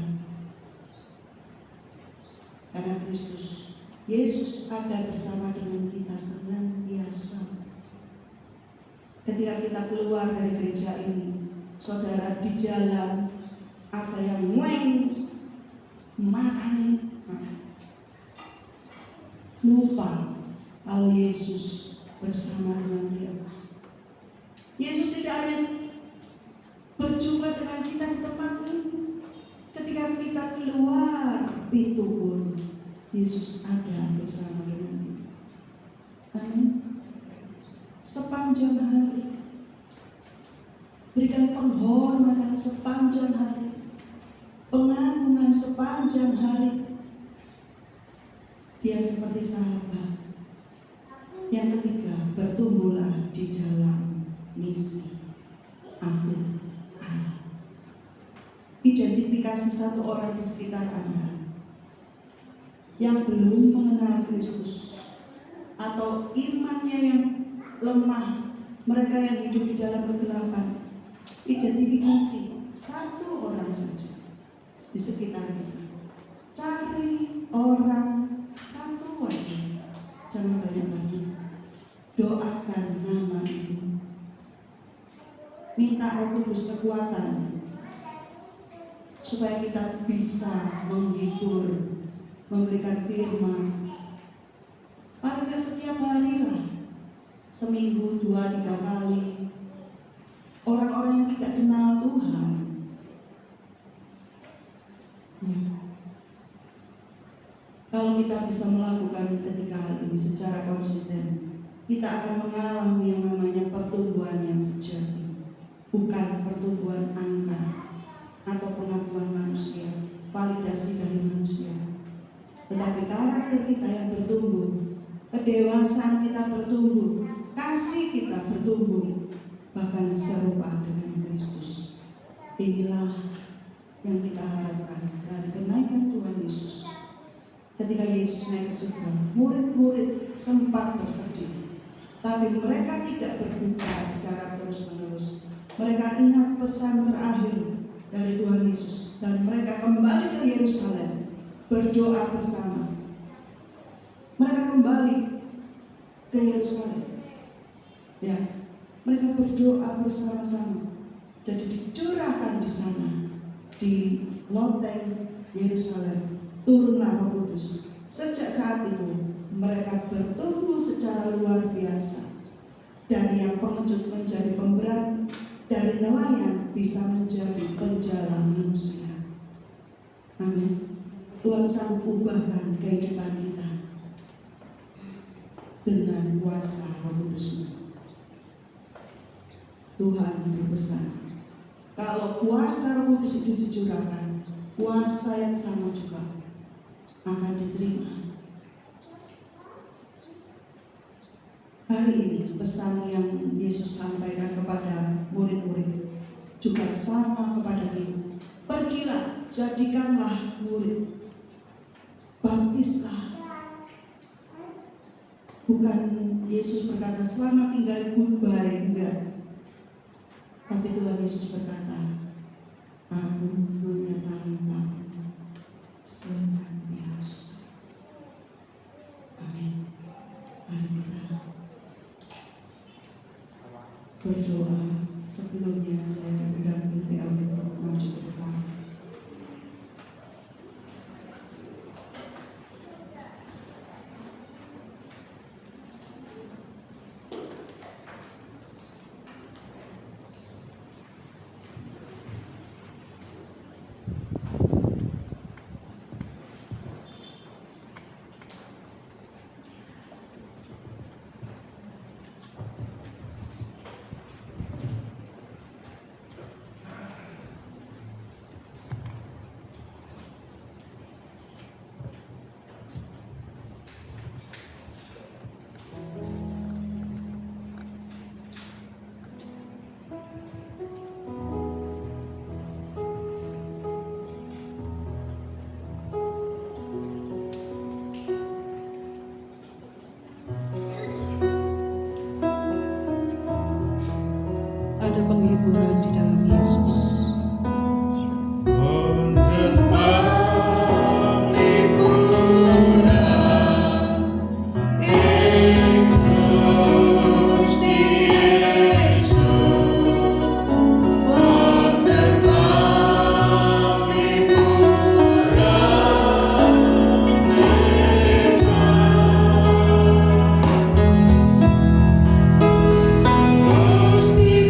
Karena Kristus Yesus ada bersama dengan kita senantiasa. Ketika kita keluar dari gereja ini, saudara, di jalan ada yang makanya lupa kalau Yesus bersama dengan dia. Yesus tidak hanya berjumpa dengan kita di tempat ini. Ketika kita keluar pintu pun, Yesus ada bersama dengan kita. Amin. Sepanjang hari, berikan penghormatan sepanjang hari, pengagungan sepanjang hari. Dia seperti sahabat. Yang ketiga, bertumbuhlah di dalam misi aku Allah. Identifikasi satu orang di sekitar Anda yang belum mengenal Kristus atau imannya yang lemah, mereka yang hidup di dalam kegelapan. Identifikasi satu orang saja di sekitar kita. Cari orang satu aja, jangan banyak-banyak. Doakan nama itu. Minta Roh Kudus kekuatan supaya kita bisa menghibur, memberikan firman. Paling tidak setiap hari lah, seminggu 2-3 kali. Orang-orang yang tidak kenal Tuhan, ya. Kalau kita bisa melakukan ketiga hal ini secara konsisten, kita akan mengalami yang namanya pertumbuhan yang sejati, bukan pertumbuhan angka atau pengakuan manusia, validasi dari manusia, tetapi karakter kita yang bertumbuh, kedewasaan kita bertumbuh, kasih kita bertumbuh, bahkan serupa dengan Kristus. Inilah yang kita harapkan dari kenaikan Tuhan Yesus. Ketika Yesus naik ke surga, murid-murid sempat bersedih, tapi mereka tidak berduka secara terus-menerus. Mereka ingat pesan terakhir dari Tuhan Yesus dan mereka kembali ke Yerusalem berdoa bersama. Mereka kembali ke Yerusalem, ya, mereka berdoa bersama-sama. Jadi dicurahkan di sana, di loteng Yerusalem, turunlah Roh Kudus. Sejak saat itu mereka bertumbuh secara luar biasa. Dari yang pengecut menjadi pemberani, dari nelayan bisa menjadi penjala manusia. Amin. Tuhan sanggup ubahkan kehidupan kita dengan kuasa Roh Kudus. Tuhan berpesan, kalau kuasa Roh Kudus itu dicurahkan, kuasa yang sama juga akan diterima. Hari ini pesan yang Yesus sampaikan kepada murid-murid juga sama kepada kita. Pergilah, jadikanlah murid, baptislah. Bukan Yesus berkata selamat tinggal goodbye, enggak. Tapi Tuhan Yesus berkata, aku menyertai kamu senantiasa. Amin. Mari kita berdoa. Sebelumnya saya undang PA untuk maju ke depan. kesuburan di dalam Yesus. Wonten panglipuran ing Gusti Yesus, wonten panglipuran Gusti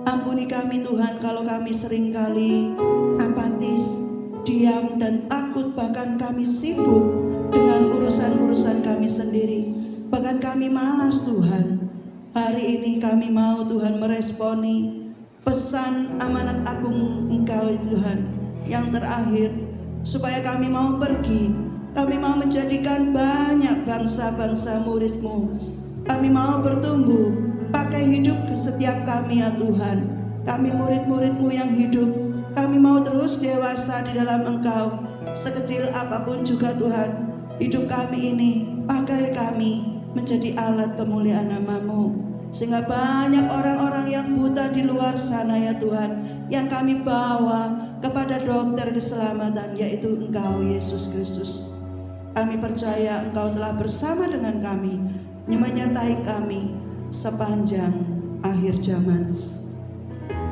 Ampuni kami Tuhan kalau kami seringkali apatis, diam dan takut, bahkan kami sibuk dengan urusan-urusan kami sendiri. Bahkan kami malas Tuhan. Hari ini kami mau Tuhan meresponi pesan amanat agung Engkau Tuhan yang terakhir, supaya kami mau pergi, kami mau menjadikan banyak bangsa-bangsa murid-Mu. Kami mau bertumbuh, pakai hidup ke setiap kami ya Tuhan. Kami murid-murid-Mu yang hidup, kami mau terus dewasa di dalam Engkau. Sekecil apapun juga Tuhan, hidup kami ini, pakai kami menjadi alat kemuliaan nama-Mu. Sehingga banyak orang-orang yang buta di luar sana ya Tuhan, yang kami bawa, kepada dokter keselamatan, yaitu Engkau Yesus Kristus. Kami percaya Engkau telah bersama dengan kami, menyertai kami sepanjang akhir zaman.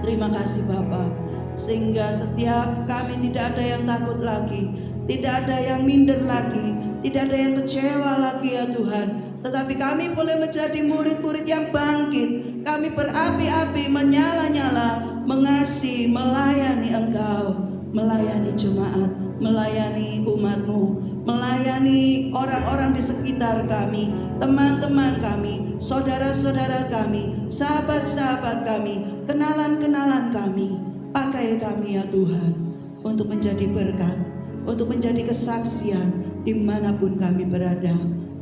Terima kasih Bapa, sehingga setiap kami tidak ada yang takut lagi, tidak ada yang minder lagi, tidak ada yang kecewa lagi ya Tuhan. Tetapi kami boleh menjadi murid-murid yang bangkit. Kami berapi-api, menyala-nyala, mengasihi, melayani Engkau, melayani jemaat, melayani umat-Mu, melayani orang-orang di sekitar kami, teman-teman kami, saudara-saudara kami, sahabat-sahabat kami, kenalan-kenalan kami. Pakai kami ya Tuhan, untuk menjadi berkat, untuk menjadi kesaksian dimanapun kami berada.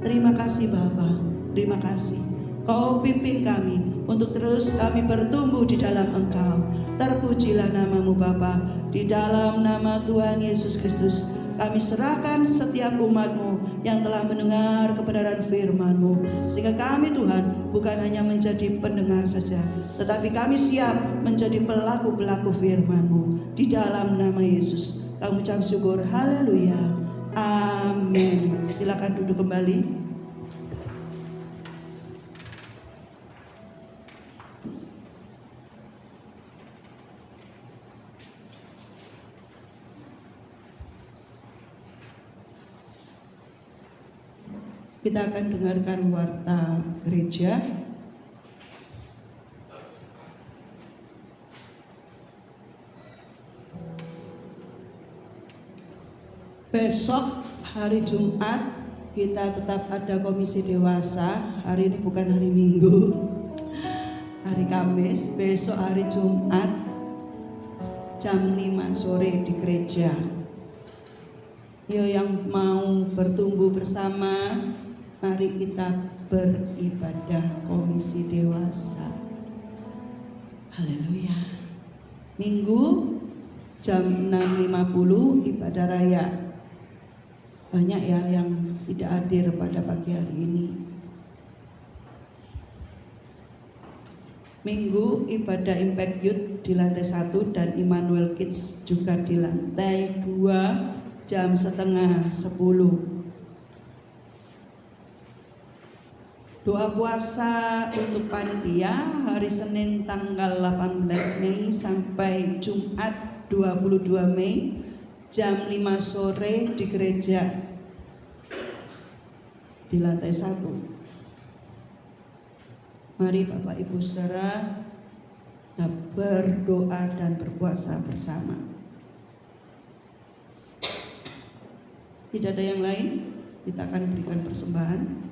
Terima kasih Bapa, terima kasih. Kau pimpin kami untuk terus kami bertumbuh di dalam Engkau. Terpujilah nama-Mu Bapa. Di dalam nama Tuhan Yesus Kristus kami serahkan setiap umat-Mu yang telah mendengar kebenaran firman-Mu, sehingga kami Tuhan bukan hanya menjadi pendengar saja, tetapi kami siap menjadi pelaku-pelaku firman-Mu. Di dalam nama Yesus kami ucap syukur. Haleluya. Amin. Silakan duduk kembali. Kita akan dengarkan warta gereja. Besok hari Jumat kita tetap ada komisi dewasa. Hari ini bukan hari Minggu, hari Kamis. Besok hari Jumat jam 5 sore di gereja. Yo yang mau bertumbuh bersama, mari kita beribadah komisi dewasa. Haleluya. Minggu jam 6.50 ibadah raya. Banyak ya yang tidak hadir pada pagi hari ini. Minggu ibadah Impact Youth di lantai 1 dan Immanuel Kids juga di lantai 2 jam setengah 10. Doa puasa untuk panitia hari Senin tanggal 18 Mei sampai Jumat 22 Mei jam 5 sore di gereja di lantai 1. Mari Bapak Ibu Saudara berdoa dan berpuasa bersama. Tidak ada yang lain, kita akan berikan persembahan.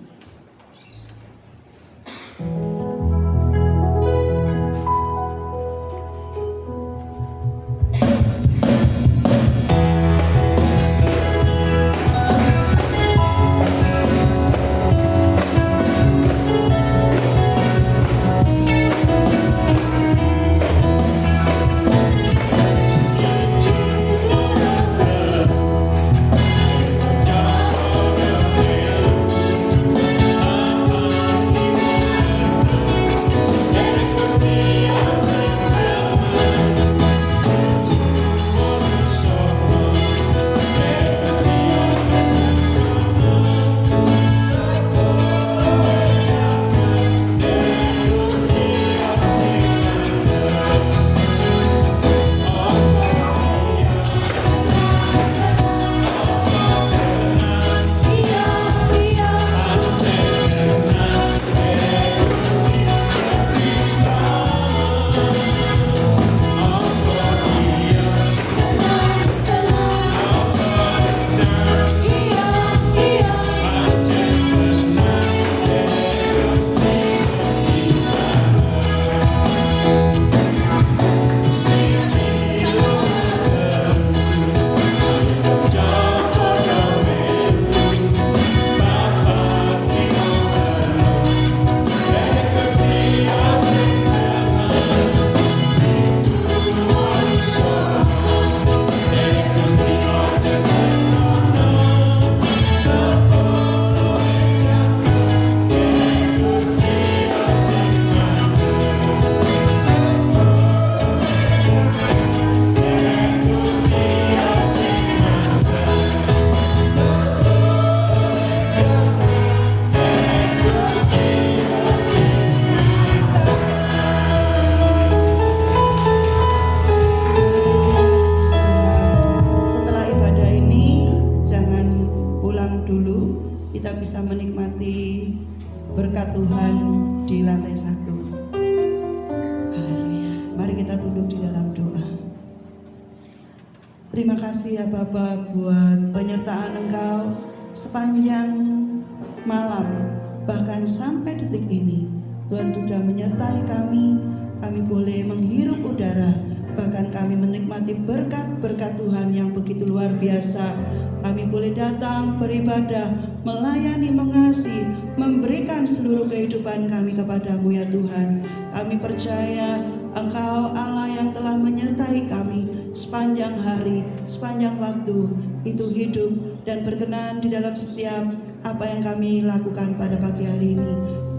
berkat Tuhan di lantai 1. Haleluya. Mari kita tunduk di dalam doa. Terima kasih ya Bapa buat penyertaan Engkau sepanjang malam, bahkan sampai detik ini. Tuhan sudah menyertai kami boleh menghirup udara, bahkan kami menikmati berkat-berkat Tuhan yang begitu luar biasa. Kami boleh datang beribadah, melayani, mengasihi, memberikan seluruh kehidupan kami kepadamu ya Tuhan. Kami percaya Engkau Allah yang telah menyertai kami sepanjang hari, sepanjang waktu, itu hidup dan berkenan di dalam setiap apa yang kami lakukan pada pagi hari ini.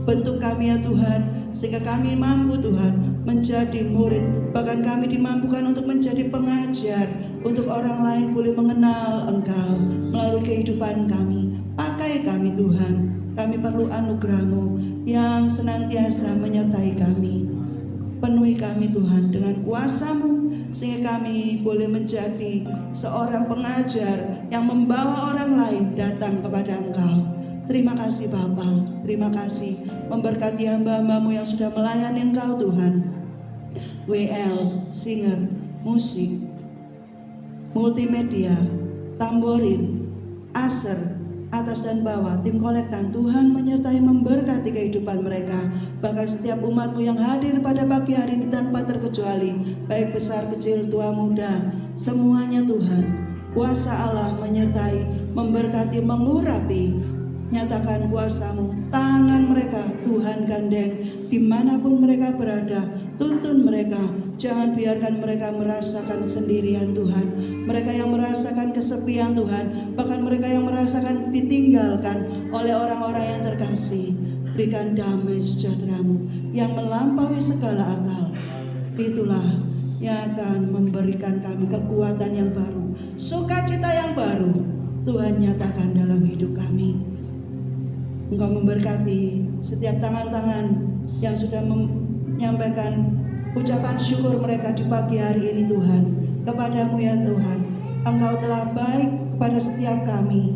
Bentuk kami ya Tuhan, sehingga kami mampu Tuhan menjadi murid, bahkan kami dimampukan untuk menjadi pengajar, untuk orang lain boleh mengenal Engkau melalui kehidupan kami. Pakai kami Tuhan, kami perlu anugerah-Mu yang senantiasa menyertai kami. Penuhi kami Tuhan dengan kuasa-Mu, sehingga kami boleh menjadi seorang pengajar yang membawa orang lain datang kepada Engkau. Terima kasih Bapa, terima kasih memberkati hamba-hamba-Mu yang sudah melayani Engkau Tuhan. WL, singer, musik, multimedia, tamborin, aser, atas dan bawah, tim kolektan, Tuhan menyertai memberkati kehidupan mereka. Bahkan setiap umat-Mu yang hadir pada pagi hari ini tanpa terkecuali, baik besar kecil tua muda, semuanya Tuhan, kuasa Allah menyertai, memberkati, mengurapi. Nyatakan kuasa-Mu, tangan mereka Tuhan gandeng dimanapun mereka berada. Tuntun mereka, jangan biarkan mereka merasakan sendirian Tuhan. Mereka yang merasakan kesepian Tuhan, bahkan mereka yang merasakan ditinggalkan oleh orang-orang yang terkasih, berikan damai sejahtera-Mu yang melampaui segala akal. Itulah yang akan memberikan kami kekuatan yang baru, sukacita yang baru. Tuhan nyatakan dalam hidup kami. Engkau memberkati setiap tangan-tangan yang sudah menyampaikan ucapan syukur mereka di pagi hari ini Tuhan. Kepadamu ya Tuhan, Engkau telah baik pada setiap kami.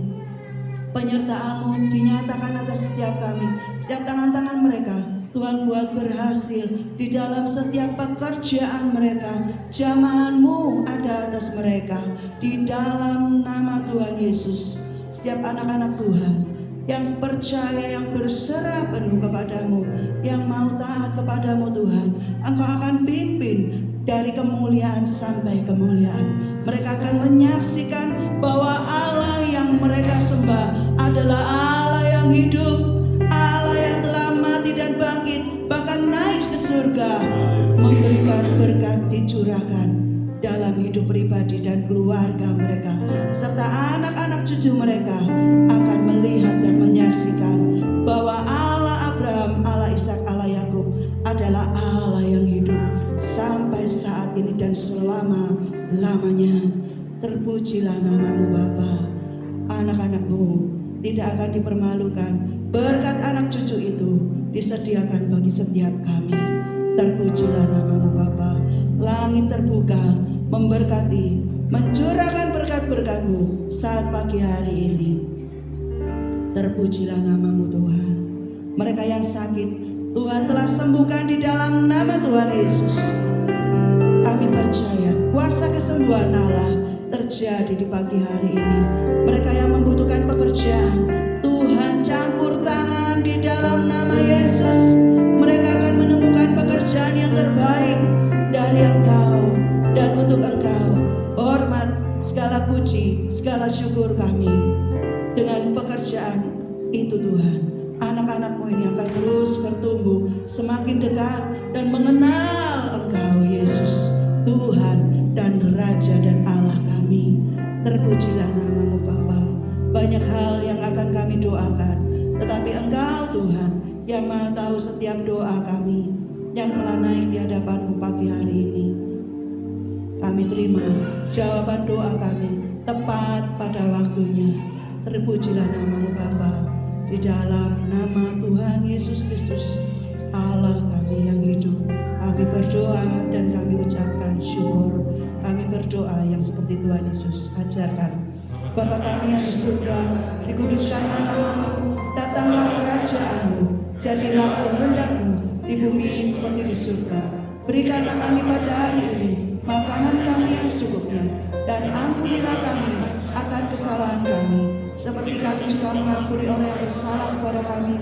Penyertaan-Mu dinyatakan atas setiap kami. Setiap tangan-tangan mereka Tuhan buat berhasil di dalam setiap pekerjaan mereka. Jamahan-Mu ada atas mereka. Di dalam nama Tuhan Yesus, setiap anak-anak Tuhan yang percaya, yang berserah penuh kepadamu, yang mau taat kepadamu Tuhan, Engkau akan pimpin dari kemuliaan sampai kemuliaan. Mereka akan menyaksikan bahwa Allah yang mereka sembah adalah Allah yang hidup, Allah yang telah mati dan bangkit, bahkan naik ke surga, memberikan berkat dicurahkan dalam hidup pribadi dan keluarga mereka, serta anak-anak cucu mereka akan melihat dan menyaksikan bahwa Allah Abraham, Allah Ishak, Allah Yakub adalah Allah yang hidup sampai saat ini dan selama-lamanya. Terpujilah nama-Mu Bapa. Anak-anak-Mu tidak akan dipermalukan. Berkat anak cucu itu disediakan bagi setiap kami. Terpujilah nama-Mu Bapa. Langit terbuka memberkati, mencurahkan berkat-berkat-Mu saat pagi hari ini. Terpujilah nama-Mu Tuhan. Mereka yang sakit Tuhan telah sembuhkan di dalam nama Tuhan Yesus. Kami percaya kuasa kesembuhan Allah terjadi di pagi hari ini. Mereka yang membutuhkan pekerjaan, Tuhan campur tangan di dalam nama Yesus. Mereka akan menemukan pekerjaan yang terbaik dari Engkau. Dan untuk Engkau, hormat, segala puji, segala syukur kami. Dengan pekerjaan itu Tuhan, anak-anak-Mu ini akan terus bertumbuh, semakin dekat dan mengenal Engkau Yesus, Tuhan dan Raja dan Allah kami. Terpujilah nama-Mu Bapa. Banyak hal yang akan kami doakan, tetapi Engkau Tuhan yang Maha tahu setiap doa kami yang telah naik di hadapan-Mu pagi hari ini. Kami terima jawaban doa kami tepat pada waktunya. Terpujilah nama-Mu Bapa. Di dalam nama Tuhan Yesus Kristus, Allah kami yang hidup, kami berdoa dan kami ucapkan syukur. Kami berdoa yang seperti Tuhan Yesus ajarkan. Bapa kami yang di surga, dikuduskanlah nama-Mu, datanglah kerajaan-Mu, Jadilah kehendak-Mu di bumi seperti di surga. Berikanlah kami pada hari ini makanan kami yang secukupnya, dan ampunilah kami akan kesalahan kami, seperti kami juga mengampuni orang yang bersalah kepada kami.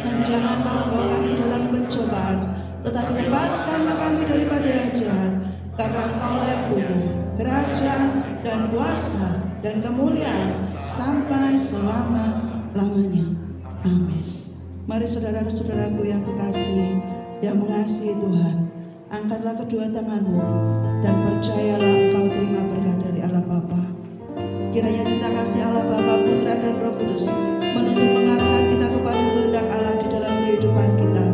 Dan janganlah bawa kami dalam pencobaan, tetapi lepaskanlah kami daripada yang jahat. Karena Engkaulah yang punya kerajaan dan kuasa dan kemuliaan sampai selama-lamanya. Amin. Mari saudara-saudaraku yang kekasih, yang mengasihi Tuhan, angkatlah kedua tanganmu dan percayalah engkau terima berkat dari Allah Bapa. Kiranya cinta kasih Allah Bapa, Putra dan Roh Kudus menuntun mengarahkan kita kepada kehendak Allah di dalam kehidupan kita.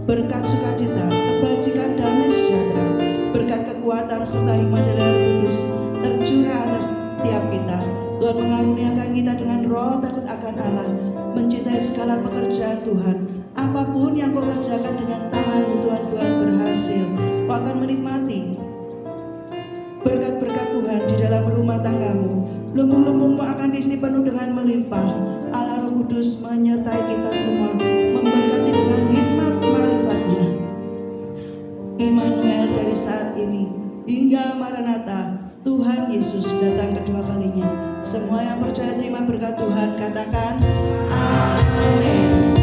Berkat sukacita, kebajikan, damai sejahtera, berkat kekuatan serta hikmat dari Roh Kudus tercurah atas setiap kita. Tuhan mengaruniakan kita dengan roh takut akan Allah, mencintai segala pekerjaan Tuhan. Apapun yang kau kerjakan dengan tanganmu, Tuhan buat berhasil. Kau akan menikmati berkat-berkat Tuhan di dalam rumah tanggamu. Lumbung-lumbungmu akan diisi penuh dengan melimpah. Allah Roh Kudus menyertai kita semua, memberkati dengan hikmat ma'rifatnya. Immanuel, dari saat ini hingga Maranatha, Tuhan Yesus datang kedua kalinya. Semua yang percaya terima berkat Tuhan, katakan amin.